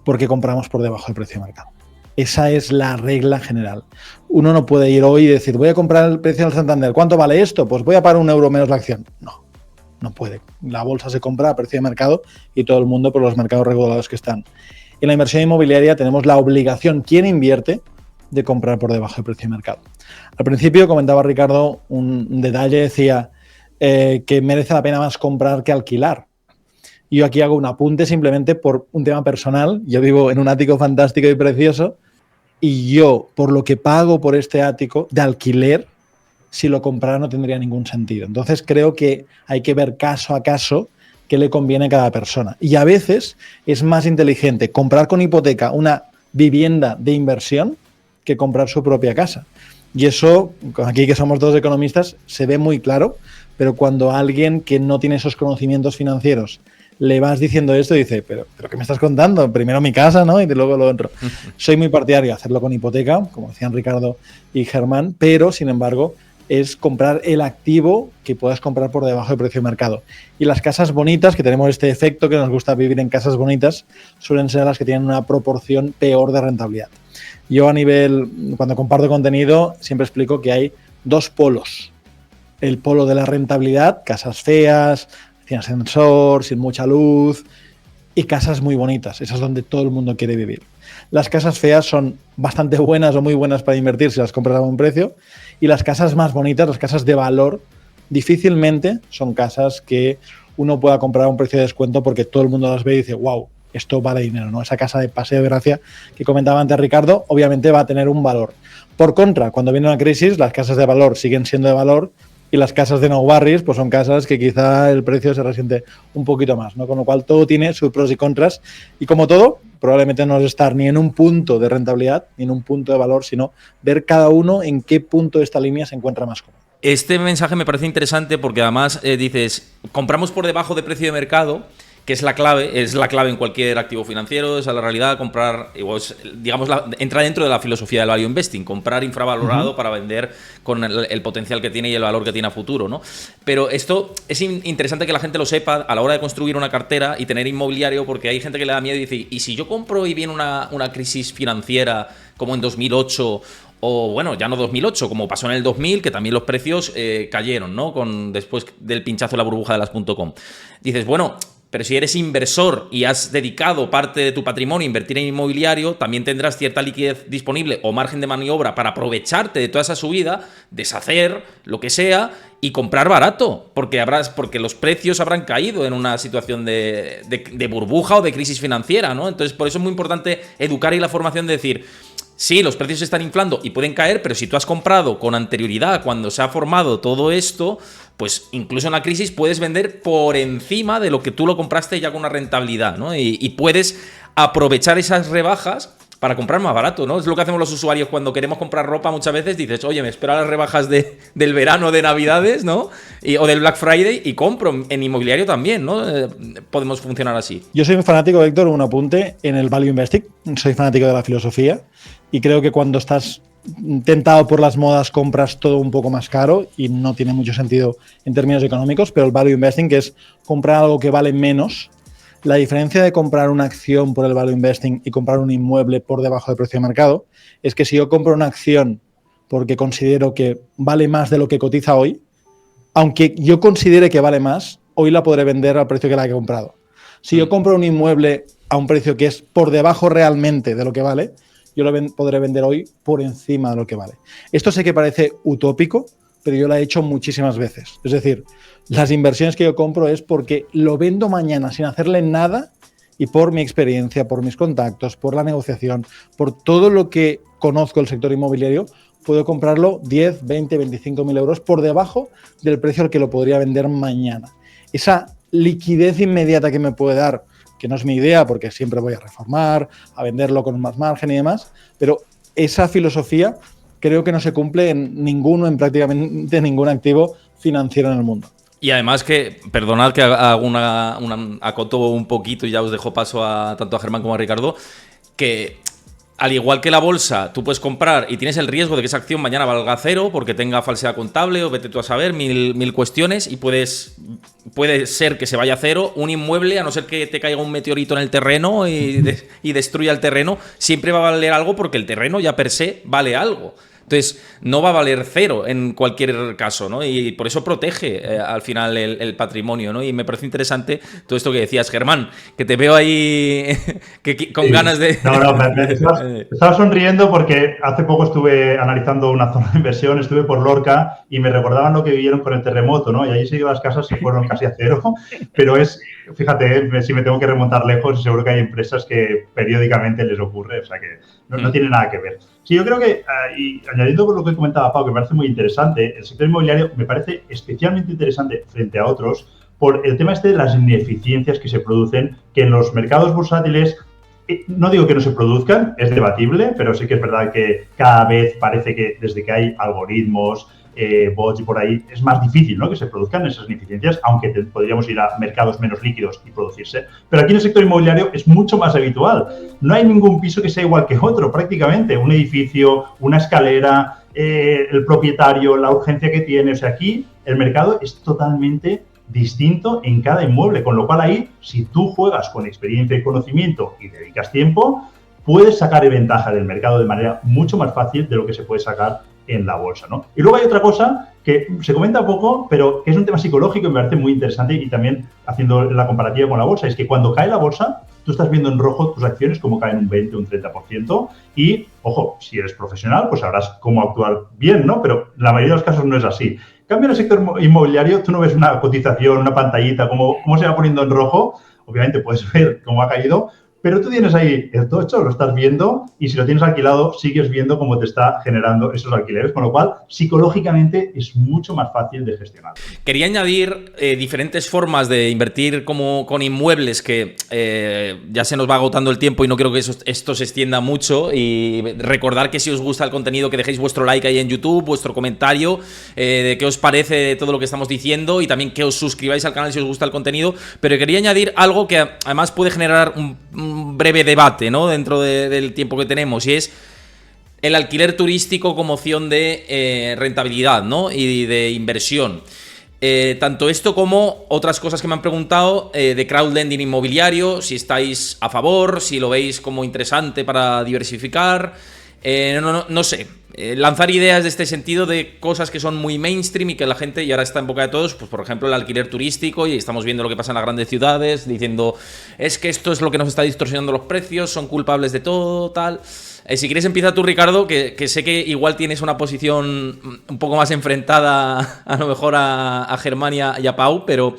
porque compramos por debajo del precio de mercado. Esa es la regla general. Uno no puede ir hoy y decir, voy a comprar el precio del Santander. ¿Cuánto vale esto? Pues voy a pagar €1 menos la acción. No puede. La bolsa se compra a precio de mercado y todo el mundo por los mercados regulados que están. En la inversión inmobiliaria tenemos la obligación, quien invierte, de comprar por debajo del precio de mercado. Al principio comentaba Ricardo un detalle, decía que merece la pena más comprar que alquilar. Yo aquí hago un apunte simplemente por un tema personal. Yo vivo en un ático fantástico y precioso y yo, por lo que pago por este ático de alquiler, si lo comprara no tendría ningún sentido. Entonces creo que hay que ver caso a caso qué le conviene a cada persona. Y a veces es más inteligente comprar con hipoteca una vivienda de inversión que comprar su propia casa. Y eso, aquí que somos todos economistas, se ve muy claro, pero cuando alguien que no tiene esos conocimientos financieros le vas diciendo esto, dice, pero ¿qué me estás contando? Primero mi casa, ¿no? Y luego lo otro. Soy muy partidario de hacerlo con hipoteca, como decían Ricardo y Germán, pero, sin embargo, es comprar el activo que puedas comprar por debajo del precio de mercado. Y las casas bonitas, que tenemos este efecto que nos gusta vivir en casas bonitas, suelen ser las que tienen una proporción peor de rentabilidad. Yo cuando comparto contenido, siempre explico que hay dos polos. El polo de la rentabilidad, casas feas, sin ascensor, sin mucha luz, y casas muy bonitas. Esas es donde todo el mundo quiere vivir. Las casas feas son bastante buenas o muy buenas para invertir si las compras a buen precio, y las casas más bonitas, las casas de valor, difícilmente son casas que uno pueda comprar a un precio de descuento porque todo el mundo las ve y dice, wow, esto vale dinero, ¿no? Esa casa de Paseo de Gracia que comentaba antes Ricardo, obviamente va a tener un valor. Por contra, cuando viene una crisis, las casas de valor siguen siendo de valor, y las casas de no barris pues son casas que quizá el precio se resiente un poquito más, ¿no? Con lo cual todo tiene sus pros y contras, y como todo, probablemente no es estar ni en un punto de rentabilidad ni en un punto de valor, sino ver cada uno en qué punto de esta línea se encuentra más cómodo. Este mensaje me parece interesante porque además dices, compramos por debajo de precio de mercado, que es la clave en cualquier activo financiero. Esa es la realidad. Comprar, digamos, entra dentro de la filosofía del value investing, comprar infravalorado para vender con el potencial que tiene y el valor que tiene a futuro, ¿no? Pero esto es interesante que la gente lo sepa a la hora de construir una cartera y tener inmobiliario, porque hay gente que le da miedo y dice, ¿y si yo compro y viene una crisis financiera como en 2008? O bueno, ya no 2008, como pasó en el 2000, que también los precios cayeron, ¿no? Después del pinchazo de la burbuja de las .com. Dices, bueno, pero si eres inversor y has dedicado parte de tu patrimonio a invertir en inmobiliario, también tendrás cierta liquidez disponible o margen de maniobra para aprovecharte de toda esa subida, deshacer lo que sea y comprar barato, porque los precios habrán caído en una situación de burbuja o de crisis financiera, ¿no? Entonces, por eso es muy importante educar y la formación de decir, sí, los precios se están inflando y pueden caer, pero si tú has comprado con anterioridad, cuando se ha formado todo esto, pues incluso en la crisis puedes vender por encima de lo que tú lo compraste ya con una rentabilidad, ¿no? Y puedes aprovechar esas rebajas para comprar más barato, ¿no? Es lo que hacemos los usuarios cuando queremos comprar ropa muchas veces. Dices, oye, me espero a las rebajas del verano, de Navidades, ¿no? O del Black Friday y compro en inmobiliario también, ¿no? Podemos funcionar así. Yo soy un fanático, Héctor, un apunte en el Value Investing. Soy fanático de la filosofía y creo que cuando estás tentado por las modas compras todo un poco más caro y no tiene mucho sentido en términos económicos, pero el Value Investing, que es comprar algo que vale menos. La diferencia de comprar una acción por el value investing y comprar un inmueble por debajo del precio de mercado es que si yo compro una acción porque considero que vale más de lo que cotiza hoy, aunque yo considere que vale más, hoy la podré vender al precio que la he comprado. Si yo compro un inmueble a un precio que es por debajo realmente de lo que vale, yo lo podré vender hoy por encima de lo que vale. Esto sé que parece utópico, pero yo lo he hecho muchísimas veces. Es decir, las inversiones que yo compro es porque lo vendo mañana sin hacerle nada y por mi experiencia, por mis contactos, por la negociación, por todo lo que conozco del sector inmobiliario, puedo comprarlo 10, 20, 25 mil euros por debajo del precio al que lo podría vender mañana. Esa liquidez inmediata que me puede dar, que no es mi idea porque siempre voy a reformar, a venderlo con más margen y demás, pero esa filosofía creo que no se cumple en prácticamente ningún activo financiero en el mundo. Y además que, perdonad que hago acoto un poquito y ya os dejo paso tanto a Germán como a Ricardo, que al igual que la bolsa, tú puedes comprar y tienes el riesgo de que esa acción mañana valga cero porque tenga falsedad contable o vete tú a saber, mil cuestiones, y puede ser que se vaya a cero. Un inmueble, a no ser que te caiga un meteorito en el terreno y destruya el terreno, siempre va a valer algo porque el terreno ya per se vale algo. Entonces, no va a valer cero en cualquier caso, ¿no? Y por eso protege al final el patrimonio, ¿no? Y me parece interesante todo esto que decías, Germán, que te veo ahí con ganas de... No, estaba sonriendo porque hace poco estuve analizando una zona de inversión, estuve por Lorca y me recordaban lo que vivieron con el terremoto, ¿no? Y allí sí que las casas se fueron casi a cero, pero fíjate, si me tengo que remontar lejos, seguro que hay empresas que periódicamente les ocurre, o sea que no tiene nada que ver. Sí, yo creo que, y añadiendo con lo que comentaba Pau, que me parece muy interesante, el sector inmobiliario me parece especialmente interesante frente a otros por el tema de las ineficiencias que se producen, que en los mercados bursátiles, no digo que no se produzcan, es debatible, pero sí que es verdad que cada vez parece que desde que hay algoritmos, bots y por ahí, es más difícil, ¿no?, que se produzcan esas ineficiencias, aunque podríamos ir a mercados menos líquidos y producirse. Pero aquí en el sector inmobiliario es mucho más habitual. No hay ningún piso que sea igual que otro, prácticamente. Un edificio, una escalera, el propietario, la urgencia que tiene. O sea, aquí el mercado es totalmente distinto en cada inmueble, con lo cual ahí, si tú juegas con experiencia y conocimiento y dedicas tiempo, puedes sacar ventaja del mercado de manera mucho más fácil de lo que se puede sacar en la bolsa, ¿no? Y luego hay otra cosa que se comenta poco, pero que es un tema psicológico y me parece muy interesante, y también haciendo la comparativa con la bolsa, es que cuando cae la bolsa, tú estás viendo en rojo tus acciones como caen un 20, un 30%, y, ojo, si eres profesional, pues sabrás cómo actuar bien, ¿no? Pero en la mayoría de los casos no es así. En cambio, en el sector inmobiliario, tú no ves una cotización, una pantallita, cómo se va poniendo en rojo. Obviamente puedes ver cómo ha caído, pero tú tienes ahí el tocho, lo estás viendo, y si lo tienes alquilado, sigues viendo cómo te está generando esos alquileres, con lo cual, psicológicamente, es mucho más fácil de gestionar. Quería añadir diferentes formas de invertir como con inmuebles, que ya se nos va agotando el tiempo y no creo que esto se extienda mucho, y recordar que si os gusta el contenido, que dejéis vuestro like ahí en YouTube, vuestro comentario, de qué os parece todo lo que estamos diciendo, y también que os suscribáis al canal si os gusta el contenido. Pero quería añadir algo que además puede generar un breve debate, ¿no?, dentro del tiempo que tenemos, y es el alquiler turístico como opción de rentabilidad, ¿no?, y de inversión. Tanto esto como otras cosas que me han preguntado de crowdlending inmobiliario, si estáis a favor, si lo veis como interesante para diversificar. No sé, lanzar ideas de este sentido, de cosas que son muy mainstream y que la gente, y ahora está en boca de todos, pues por ejemplo el alquiler turístico, y estamos viendo lo que pasa en las grandes ciudades, diciendo, es que esto es lo que nos está distorsionando los precios, son culpables de todo, tal. Si quieres empieza tú, Ricardo, que sé que igual tienes una posición un poco más enfrentada a lo mejor a Germán y a Pau, pero...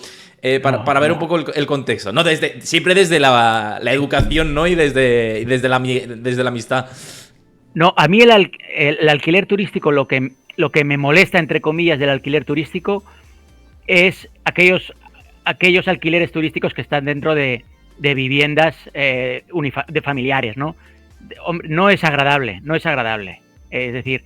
para ver un poco el contexto, ¿no? Siempre desde la educación, ¿no? Y desde la amistad. No, a mí el alquiler turístico, lo que me molesta, entre comillas, del alquiler turístico es aquellos alquileres turísticos que están dentro de viviendas de familiares, ¿no? No es agradable. Es decir,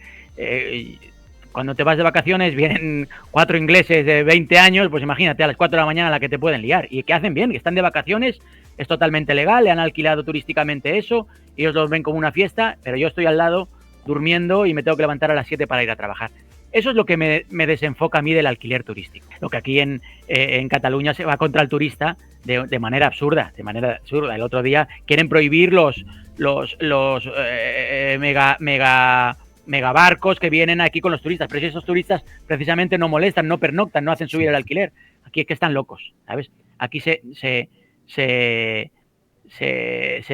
cuando te vas de vacaciones vienen 4 ingleses de 20 años, pues imagínate a las 4 de la mañana la que te pueden liar. Y que hacen bien, que están de vacaciones, es totalmente legal, le han alquilado turísticamente eso, ellos los ven como una fiesta, pero yo estoy al lado durmiendo y me tengo que levantar a las 7 para ir a trabajar. Eso es lo que me desenfoca a mí del alquiler turístico. Lo que aquí en Cataluña se va contra el turista de manera absurda. El otro día quieren prohibir los mega barcos que vienen aquí con los turistas, pero si esos turistas precisamente no molestan, no pernoctan, no hacen subir el alquiler. Aquí es que están locos, ¿sabes? Aquí se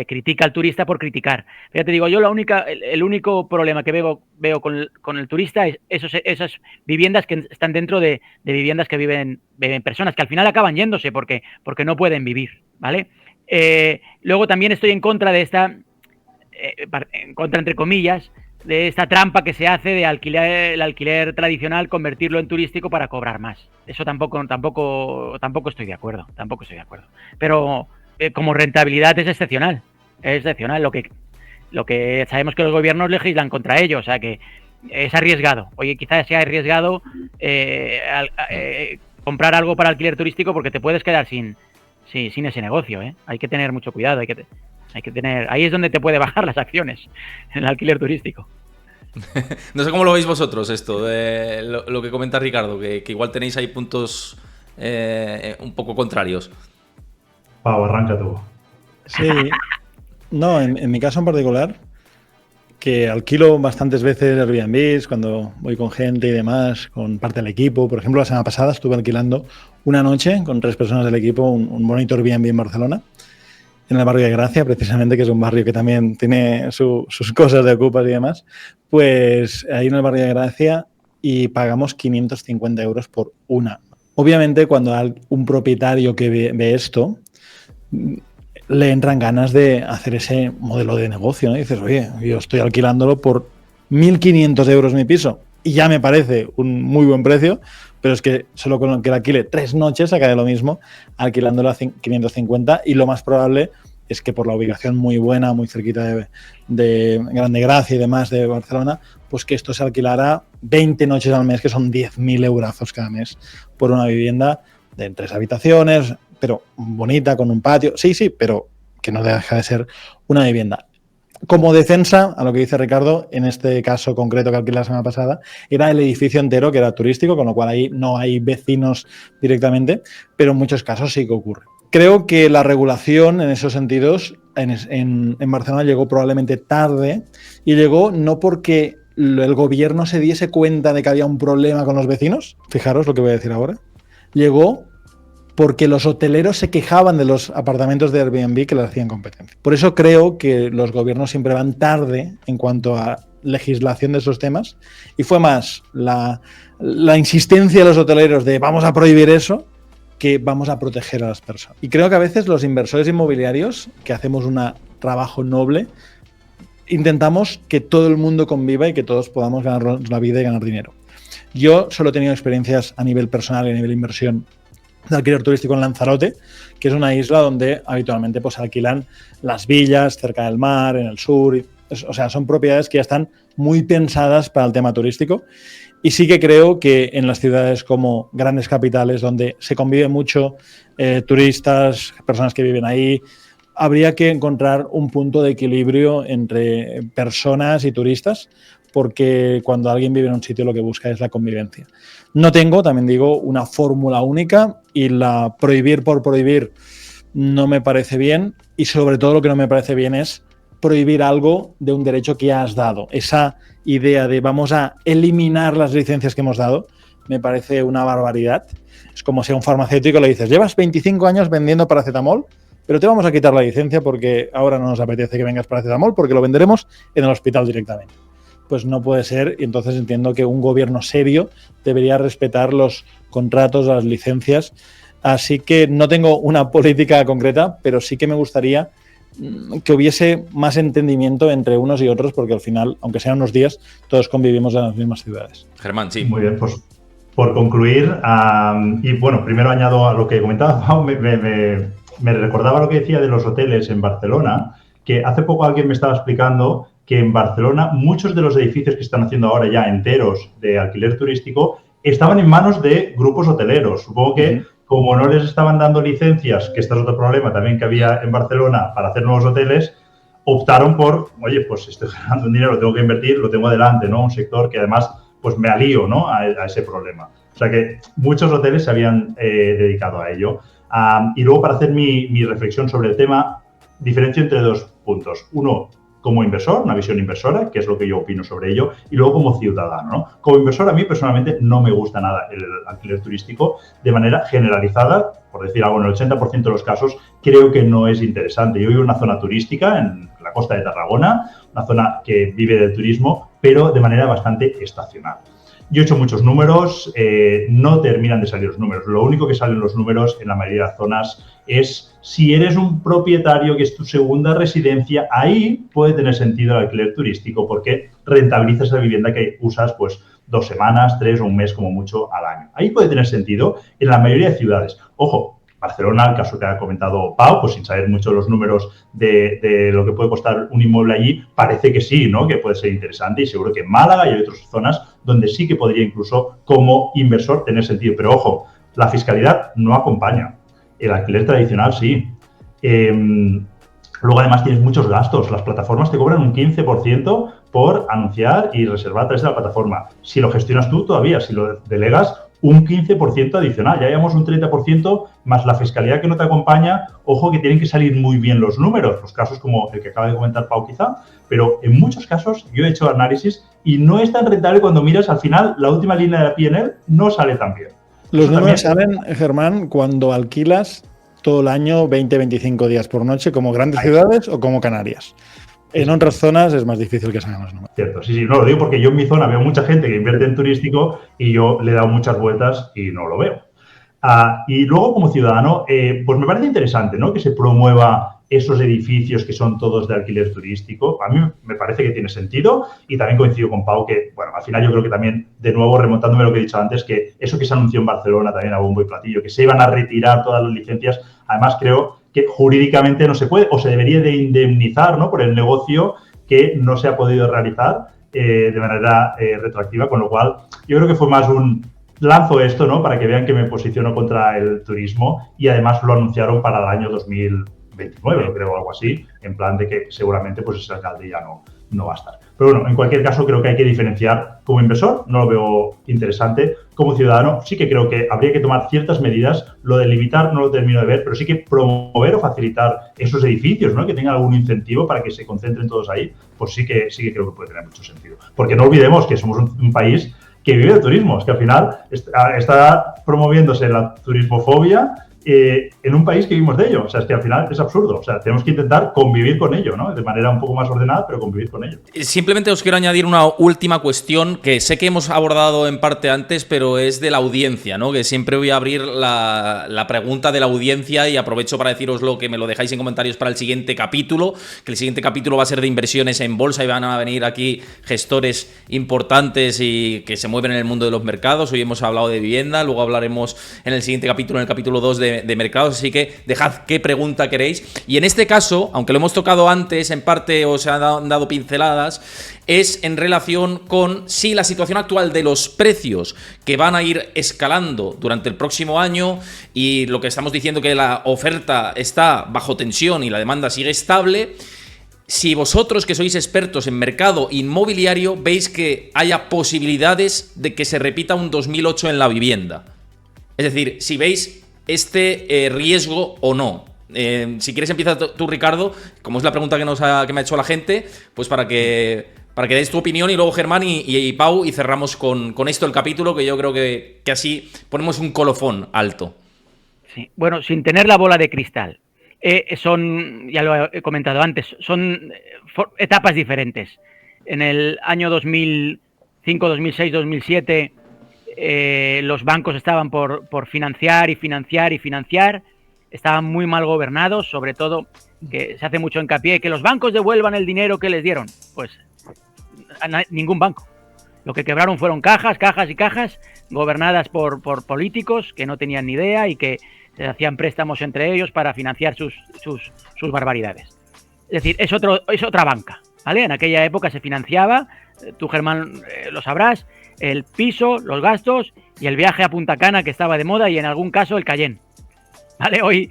critica al turista por criticar. Ya te digo, yo el único problema que veo con el turista es esas viviendas que están dentro de viviendas que viven personas, que al final acaban yéndose porque no pueden vivir, ¿vale? Luego también estoy en contra de entre comillas, de esta trampa que se hace de el alquiler tradicional, convertirlo en turístico para cobrar más. Eso tampoco estoy de acuerdo. Pero como rentabilidad es excepcional. Lo que sabemos que los gobiernos legislan contra ello, o sea que es arriesgado. Oye, quizás sea arriesgado comprar algo para alquiler turístico porque te puedes quedar sin ese negocio, ¿eh? Hay que tener mucho cuidado, ahí es donde te puede bajar las acciones, en el alquiler turístico. No sé cómo lo veis vosotros esto, de lo que comenta Ricardo, que igual tenéis ahí puntos un poco contrarios. Pau, arranca tú. Sí. No, en mi caso en particular, que alquilo bastantes veces Airbnb cuando voy con gente y demás, con parte del equipo. Por ejemplo, la semana pasada estuve alquilando una noche con 3 personas del equipo un bonito Airbnb en Barcelona, en el barrio de Gracia, precisamente, que es un barrio que también tiene sus cosas de ocupas y demás. Pues ahí en el barrio de Gracia y pagamos 550 euros por una. Obviamente, cuando hay un propietario que ve esto, le entran ganas de hacer ese modelo de negocio, ¿no? Y dices, oye, yo estoy alquilándolo por 1.500 euros mi piso y ya me parece un muy buen precio, pero es que solo con que lo alquile 3 noches saca de lo mismo alquilándolo a 550 y lo más probable es que por la ubicación muy buena, muy cerquita de Grande Gracia y demás de Barcelona, pues que esto se alquilara 20 noches al mes, que son 10.000 eurazos cada mes por una vivienda de 3 habitaciones, pero bonita, con un patio. Sí, pero que no deja de ser una vivienda. Como defensa a lo que dice Ricardo, en este caso concreto que alquilé la semana pasada, era el edificio entero que era turístico, con lo cual ahí no hay vecinos directamente, pero en muchos casos sí que ocurre. Creo que la regulación en esos sentidos en Barcelona llegó probablemente tarde y llegó no porque el gobierno se diese cuenta de que había un problema con los vecinos, fijaros lo que voy a decir ahora, llegó porque los hoteleros se quejaban de los apartamentos de Airbnb que les hacían competencia. Por eso creo que los gobiernos siempre van tarde en cuanto a legislación de esos temas y fue más la insistencia de los hoteleros de vamos a prohibir eso que vamos a proteger a las personas. Y creo que a veces los inversores inmobiliarios, que hacemos un trabajo noble, intentamos que todo el mundo conviva y que todos podamos ganar la vida y ganar dinero. Yo solo he tenido experiencias a nivel personal y a nivel inversión de alquiler turístico en Lanzarote, que es una isla donde habitualmente pues alquilan las villas cerca del mar, en el sur. O sea, son propiedades que ya están muy pensadas para el tema turístico. Y sí que creo que en las ciudades como grandes capitales, donde se convive mucho turistas, personas que viven ahí, habría que encontrar un punto de equilibrio entre personas y turistas, porque cuando alguien vive en un sitio lo que busca es la convivencia. No tengo, también digo, una fórmula única y la prohibir por prohibir no me parece bien y sobre todo lo que no me parece bien es prohibir algo de un derecho que ya has dado. Esa idea de vamos a eliminar las licencias que hemos dado me parece una barbaridad. Es como si a un farmacéutico le dices, llevas 25 años vendiendo paracetamol, pero te vamos a quitar la licencia porque ahora no nos apetece que vengas paracetamol porque lo venderemos en el hospital directamente. Pues no puede ser y entonces entiendo que un gobierno serio debería respetar los contratos, las licencias. Así que no tengo una política concreta, pero sí que me gustaría que hubiese más entendimiento entre unos y otros porque al final, aunque sean unos días, todos convivimos en las mismas ciudades. Germán, sí. Muy bien, pues por concluir, y bueno, primero añado a lo que comentaba Pau, me recordaba lo que decía de los hoteles en Barcelona, que hace poco alguien me estaba explicando que en Barcelona muchos de los edificios que están haciendo ahora ya enteros de alquiler turístico estaban en manos de grupos hoteleros. Supongo que como no les estaban dando licencias, que este es otro problema también que había en Barcelona para hacer nuevos hoteles, optaron por, oye, pues estoy ganando un dinero, lo tengo que invertir, lo tengo adelante, ¿no? Un sector que además pues me alío, ¿no? a ese problema. O sea que muchos hoteles se habían dedicado a ello. Y luego para hacer mi reflexión sobre el tema, diferencio entre 2 puntos. Uno, como inversor, una visión inversora, que es lo que yo opino sobre ello, y luego como ciudadano, ¿no? Como inversor, a mí personalmente no me gusta nada el alquiler turístico de manera generalizada, por decir algo, en el 80% de los casos, creo que no es interesante. Yo vivo en una zona turística, en la costa de Tarragona, una zona que vive del turismo, pero de manera bastante estacional. Yo he hecho muchos números, no terminan de salir los números. Lo único que salen los números en la mayoría de las zonas es si eres un propietario que es tu segunda residencia, ahí puede tener sentido el alquiler turístico porque rentabilizas la vivienda que usas pues 2 semanas, 3 o un mes como mucho al año. Ahí puede tener sentido en la mayoría de ciudades. Ojo, Barcelona, el caso que ha comentado Pau, pues sin saber mucho los números de lo que puede costar un inmueble allí, parece que sí, ¿no? Que puede ser interesante y seguro que en Málaga y hay otras zonas donde sí que podría incluso como inversor tener sentido. Pero ojo, la fiscalidad no acompaña. El alquiler tradicional sí. Luego además tienes muchos gastos. Las plataformas te cobran un 15% por anunciar y reservar a través de la plataforma. Si lo gestionas tú todavía, si lo delegas, un 15% adicional. Ya llevamos un 30% más la fiscalidad que no te acompaña. Ojo que tienen que salir muy bien los números, los casos como el que acaba de comentar Pau quizá, pero en muchos casos yo he hecho análisis y no es tan rentable cuando miras al final la última línea de la P&L no sale tan bien. Los números salen, Germán, cuando alquilas todo el año 20-25 días por noche como grandes ciudades o como Canarias. En otras zonas es más difícil que salgan los números. Cierto, sí, no, lo digo porque yo en mi zona veo mucha gente que invierte en turístico y yo le he dado muchas vueltas y no lo veo. Y luego, como ciudadano, pues me parece interesante, ¿no?, que se promueva esos edificios que son todos de alquiler turístico. A mí me parece que tiene sentido y también coincido con Pau que, bueno, al final yo creo que también, de nuevo, remontándome a lo que he dicho antes, que eso que se anunció en Barcelona también a bombo y platillo, que se iban a retirar todas las licencias, además creo que jurídicamente no se puede o se debería de indemnizar, ¿no?, por el negocio que no se ha podido realizar de manera retroactiva, con lo cual yo creo que fue más un lanzo esto, ¿no?, para que vean que me posiciono contra el turismo y además lo anunciaron para el año 2029, creo, algo así, en plan de que seguramente pues ese alcalde ya no va a estar. Pero bueno, en cualquier caso creo que hay que diferenciar. Como inversor no lo veo interesante, como ciudadano sí que creo que habría que tomar ciertas medidas. Lo de limitar no lo termino de ver, pero sí que promover o facilitar esos edificios, ¿no?, que tengan algún incentivo para que se concentren todos ahí, pues sí que creo que puede tener mucho sentido. Porque no olvidemos que somos un país que vive de turismo, es que al final está promoviéndose la turismofobia en un país que vivimos de ello. O sea, es que al final es absurdo. O sea, tenemos que intentar convivir con ello, ¿no?, de manera un poco más ordenada, pero convivir con ello. Simplemente os quiero añadir una última cuestión que sé que hemos abordado en parte antes, pero es de la audiencia, ¿no?, que siempre voy a abrir la pregunta de la audiencia y aprovecho para deciroslo, que me lo dejáis en comentarios para el siguiente capítulo, que el siguiente capítulo va a ser de inversiones en bolsa y van a venir aquí gestores importantes y que se mueven en el mundo de los mercados. Hoy hemos hablado de vivienda, luego hablaremos en el siguiente capítulo, en el capítulo 2 de mercados, así que dejad qué pregunta queréis. Y en este caso, aunque lo hemos tocado antes, en parte os han dado pinceladas, es en relación con si la situación actual de los precios que van a ir escalando durante el próximo año y lo que estamos diciendo que la oferta está bajo tensión y la demanda sigue estable, si vosotros, que sois expertos en mercado inmobiliario, veis que haya posibilidades de que se repita un 2008 en la vivienda. Es decir, si veis este riesgo o no. Si quieres empieza tú, Ricardo, como es la pregunta que me ha hecho la gente, pues para que des tu opinión, y luego Germán y Pau, y cerramos con esto el capítulo, que yo creo que así ponemos un colofón alto. Sí. Bueno, sin tener la bola de cristal, son, ya lo he comentado antes, son etapas diferentes. En el año 2005, 2006, 2007... los bancos estaban por financiar y financiar y financiar, estaban muy mal gobernados, sobre todo que se hace mucho hincapié que los bancos devuelvan el dinero que les dieron. Pues ningún banco. Lo que quebraron fueron cajas y cajas gobernadas por políticos que no tenían ni idea y que se hacían préstamos entre ellos para financiar sus barbaridades. Es decir, es otra banca, ¿vale? En aquella época se financiaba, tú, Germán, lo sabrás, el piso, los gastos y el viaje a Punta Cana, que estaba de moda, y en algún caso el Cayenne. ¿Vale? Hoy,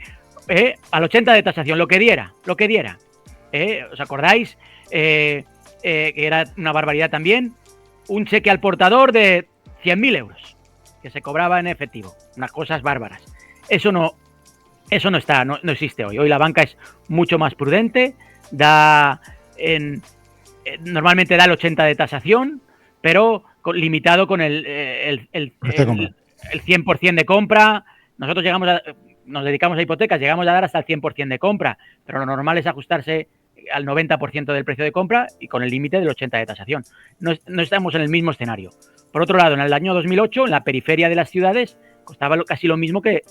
al 80 de tasación, lo que diera. ¿Os acordáis? Que era una barbaridad también. Un cheque al portador de 100.000 euros, que se cobraba en efectivo. Unas cosas bárbaras. Eso no existe hoy. Hoy la banca es mucho más prudente, normalmente da el 80 de tasación, pero limitado con el 100% de compra. Nosotros nos dedicamos a hipotecas, llegamos a dar hasta el 100% de compra, pero lo normal es ajustarse al 90% del precio de compra y con el límite del 80% de tasación. No estamos en el mismo escenario. Por otro lado, en el año 2008, en la periferia de las ciudades, costaba casi lo mismo que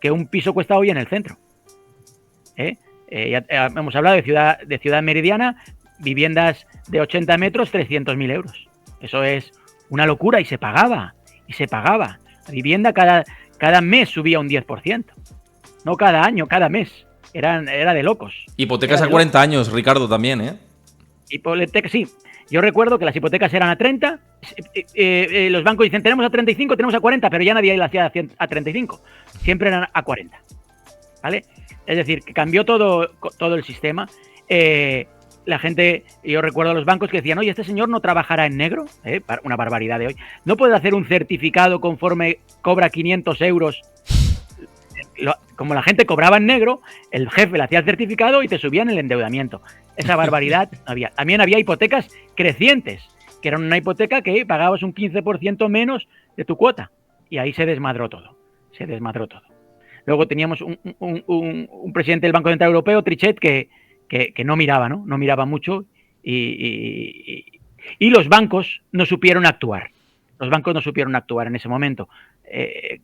un piso cuesta hoy en el centro. Ya hemos hablado de ciudad meridiana, viviendas de 80 metros, 300.000 euros. Eso es una locura y se pagaba. La vivienda cada mes subía un 10%. No cada año, cada mes. Era de locos. Hipotecas a 40 años, Ricardo, también, ¿eh? Hipotecas, sí. Yo recuerdo que las hipotecas eran a 30. Los bancos dicen, tenemos a 35, tenemos a 40, pero ya nadie las hacía a 35. Siempre eran a 40. ¿Vale? Es decir, que cambió todo el sistema. la gente, yo recuerdo a los bancos que decían, oye, este señor no trabajará en negro, una barbaridad de hoy, no puede hacer un certificado conforme cobra 500 euros. Como la gente cobraba en negro, el jefe le hacía el certificado y te subían el endeudamiento. Esa barbaridad había. También había hipotecas crecientes, que eran una hipoteca que pagabas un 15% menos de tu cuota. Y ahí se desmadró todo. Luego teníamos un presidente del Banco Central Europeo, Trichet, que no miraba, ¿no? No miraba mucho y los bancos no supieron actuar. Los bancos no supieron actuar en ese momento.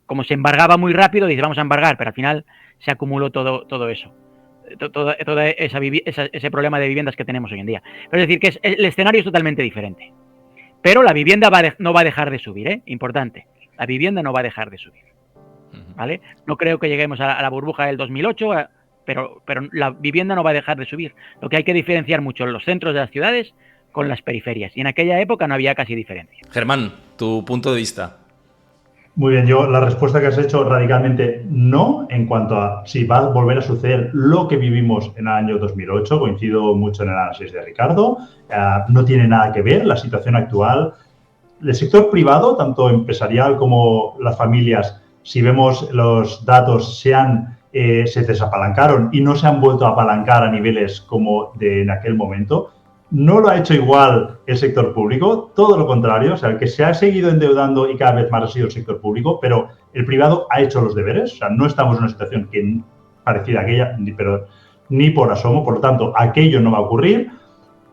Como se embargaba muy rápido, dice, vamos a embargar, pero al final se acumuló todo eso. Todo ese problema de viviendas que tenemos hoy en día. Pero es decir, que el escenario es totalmente diferente. Pero la vivienda no va a dejar de subir, importante. La vivienda no va a dejar de subir. ¿Vale? No creo que lleguemos a la burbuja del 2008, pero la vivienda no va a dejar de subir. Lo que hay que diferenciar mucho en los centros de las ciudades con las periferias. Y en aquella época no había casi diferencia. Germán, tu punto de vista. Muy bien, yo la respuesta que has hecho radicalmente no en cuanto a si va a volver a suceder lo que vivimos en el año 2008. Coincido mucho en el análisis de Ricardo. No tiene nada que ver la situación actual. El sector privado, tanto empresarial como las familias, si vemos los datos, se desapalancaron y no se han vuelto a apalancar a niveles como en aquel momento. No lo ha hecho igual el sector público, todo lo contrario, o sea, el que se ha seguido endeudando y cada vez más ha sido el sector público, pero el privado ha hecho los deberes, o sea, no estamos en una situación parecida a aquella, pero ni por asomo, por lo tanto, aquello no va a ocurrir.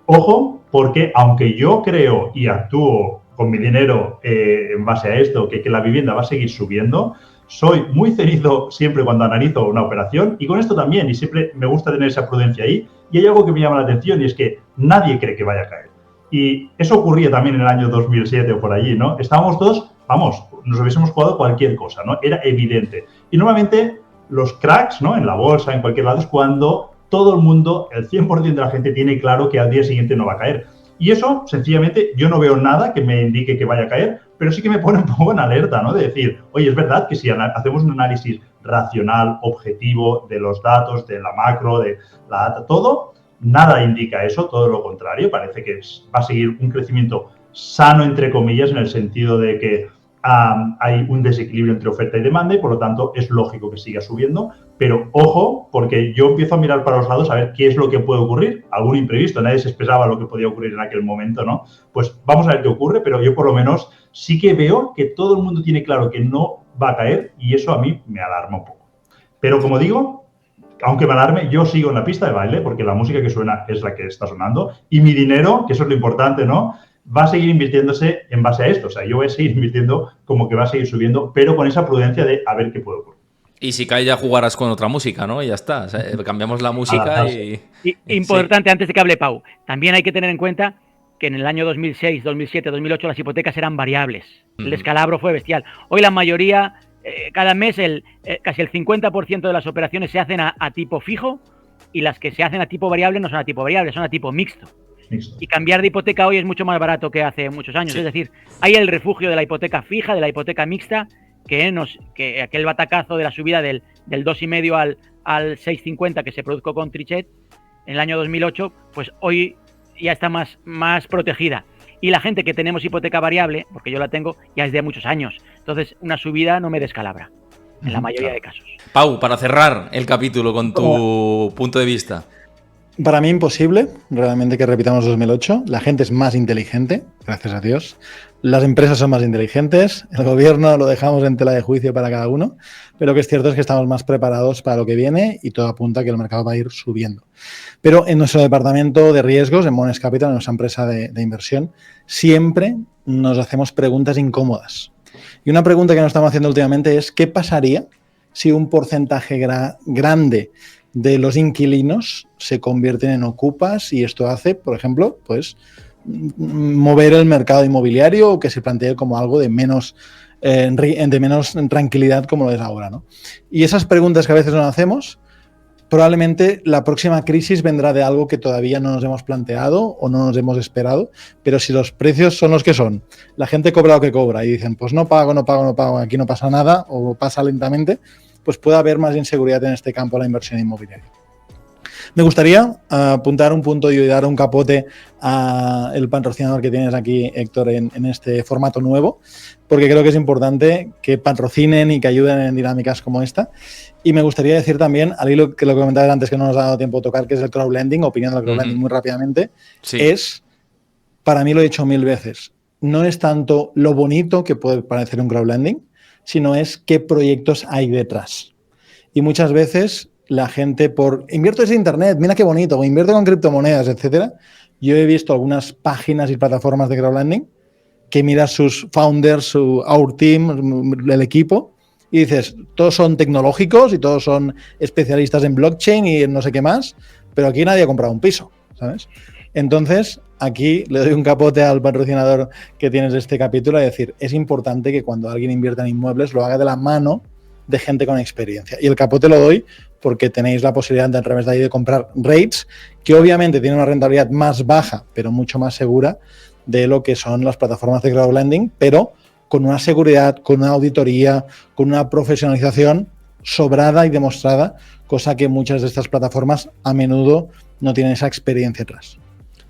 Ojo, porque aunque yo creo y actúo con mi dinero en base a esto, que la vivienda va a seguir subiendo, soy muy ceñido siempre cuando analizo una operación y con esto también, y siempre me gusta tener esa prudencia ahí. Y hay algo que me llama la atención y es que nadie cree que vaya a caer. Y eso ocurría también en el año 2007 o por allí, ¿no? Estábamos todos, nos hubiésemos jugado cualquier cosa, ¿no? Era evidente. Y normalmente los cracks, ¿no? En la bolsa, en cualquier lado, es cuando todo el mundo, el 100% de la gente tiene claro que al día siguiente no va a caer. Y eso, sencillamente, yo no veo nada que me indique que vaya a caer, pero sí que me pone un poco en alerta, ¿no? De decir, oye, es verdad que si hacemos un análisis racional, objetivo, de los datos, de la macro, de la data, todo, nada indica eso, todo lo contrario. Parece que va a seguir un crecimiento sano, entre comillas, en el sentido de que hay un desequilibrio entre oferta y demanda y, por lo tanto, es lógico que siga subiendo. Pero, ojo, porque yo empiezo a mirar para los lados a ver qué es lo que puede ocurrir. Algún imprevisto, nadie se esperaba lo que podía ocurrir en aquel momento, ¿no? Pues vamos a ver qué ocurre, pero yo, por lo menos, sí que veo que todo el mundo tiene claro que no va a caer y eso a mí me alarma un poco. Pero, como digo, aunque me alarme, yo sigo en la pista de baile porque la música que suena es la que está sonando y mi dinero, que eso es lo importante, ¿no?, va a seguir invirtiéndose en base a esto. O sea, yo voy a seguir invirtiendo como que va a seguir subiendo, pero con esa prudencia de a ver qué puede ocurrir. Y si cae ya jugarás con otra música, ¿no? Y ya está. O sea, cambiamos la música y importante, sí. Antes de que hable Pau, también hay que tener en cuenta que en el año 2006, 2007, 2008 las hipotecas eran variables. El descalabro fue bestial. Hoy la mayoría, cada mes, casi el 50% de las operaciones se hacen a tipo fijo y las que se hacen a tipo variable no son a tipo variable, son a tipo mixto. Y cambiar de hipoteca hoy es mucho más barato que hace muchos años. Sí. Es decir, hay el refugio de la hipoteca fija, de la hipoteca mixta, que aquel batacazo de la subida del 2,5 al 6,50 que se produjo con Trichet en el año 2008, pues hoy ya está más protegida. Y la gente que tenemos hipoteca variable, porque yo la tengo, ya es de muchos años. Entonces, una subida no me descalabra, en la mayoría de casos. Pau, para cerrar el capítulo con tu punto de vista. Para mí imposible, realmente, que repitamos 2008. La gente es más inteligente, gracias a Dios. Las empresas son más inteligentes. El gobierno lo dejamos en tela de juicio para cada uno. Pero lo que es cierto es que estamos más preparados para lo que viene y todo apunta a que el mercado va a ir subiendo. Pero en nuestro departamento de riesgos, en Monex Capital, en nuestra empresa de inversión, siempre nos hacemos preguntas incómodas. Y una pregunta que nos estamos haciendo últimamente es ¿qué pasaría si un porcentaje grande de los inquilinos se convierten en ocupas y esto hace, por ejemplo, pues mover el mercado inmobiliario o que se plantee como algo de menos tranquilidad como lo es ahora, ¿no? Y esas preguntas que a veces nos hacemos, probablemente la próxima crisis vendrá de algo que todavía no nos hemos planteado o no nos hemos esperado, pero si los precios son los que son, la gente cobra lo que cobra y dicen, pues no pago, aquí no pasa nada o pasa lentamente, pues puede haber más inseguridad en este campo de la inversión inmobiliaria. Me gustaría apuntar un punto y dar un capote al patrocinador que tienes aquí, Héctor, en este formato nuevo, porque creo que es importante que patrocinen y que ayuden en dinámicas como esta. Y me gustaría decir también, al hilo que lo comentabas antes, que no nos ha dado tiempo de tocar, que es el crowdlending, opinión del crowdlending muy rápidamente, es, para mí lo he dicho 1000 veces, no es tanto lo bonito que puede parecer un crowdlending, sino es qué proyectos hay detrás. Y muchas veces la gente invierto en internet, mira qué bonito, o invierto con criptomonedas, etcétera. Yo he visto algunas páginas y plataformas de crowdlending que miras sus founders, our team, el equipo, y dices, todos son tecnológicos y todos son especialistas en blockchain y en no sé qué más, pero aquí nadie ha comprado un piso, ¿sabes? Entonces, aquí le doy un capote al patrocinador que tienes de este capítulo, es decir, es importante que cuando alguien invierta en inmuebles lo haga de la mano de gente con experiencia. Y el capote lo doy porque tenéis la posibilidad de, a través de ahí, de comprar rates que obviamente tienen una rentabilidad más baja, pero mucho más segura de lo que son las plataformas de crowdlending, pero con una seguridad, con una auditoría, con una profesionalización sobrada y demostrada, cosa que muchas de estas plataformas a menudo no tienen esa experiencia atrás.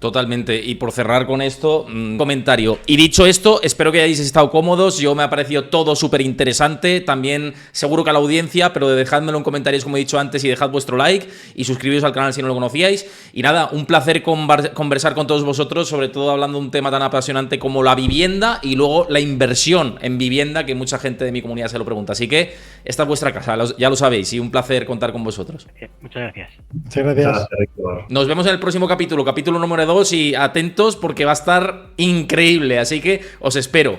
Totalmente. Y por cerrar con esto, comentario. Y dicho esto, espero que hayáis estado cómodos. Yo me ha parecido todo súper interesante. También seguro que a la audiencia, pero dejádmelo en comentarios como he dicho antes y dejad vuestro like y suscribiros al canal si no lo conocíais. Y nada, un placer conversar con todos vosotros, sobre todo hablando de un tema tan apasionante como la vivienda y luego la inversión en vivienda, que mucha gente de mi comunidad se lo pregunta. Así que esta es vuestra casa, ya lo sabéis, y un placer contar con vosotros. Muchas gracias. Muchas gracias. Nos vemos en el próximo capítulo número 2, y atentos porque va a estar increíble, así que os espero.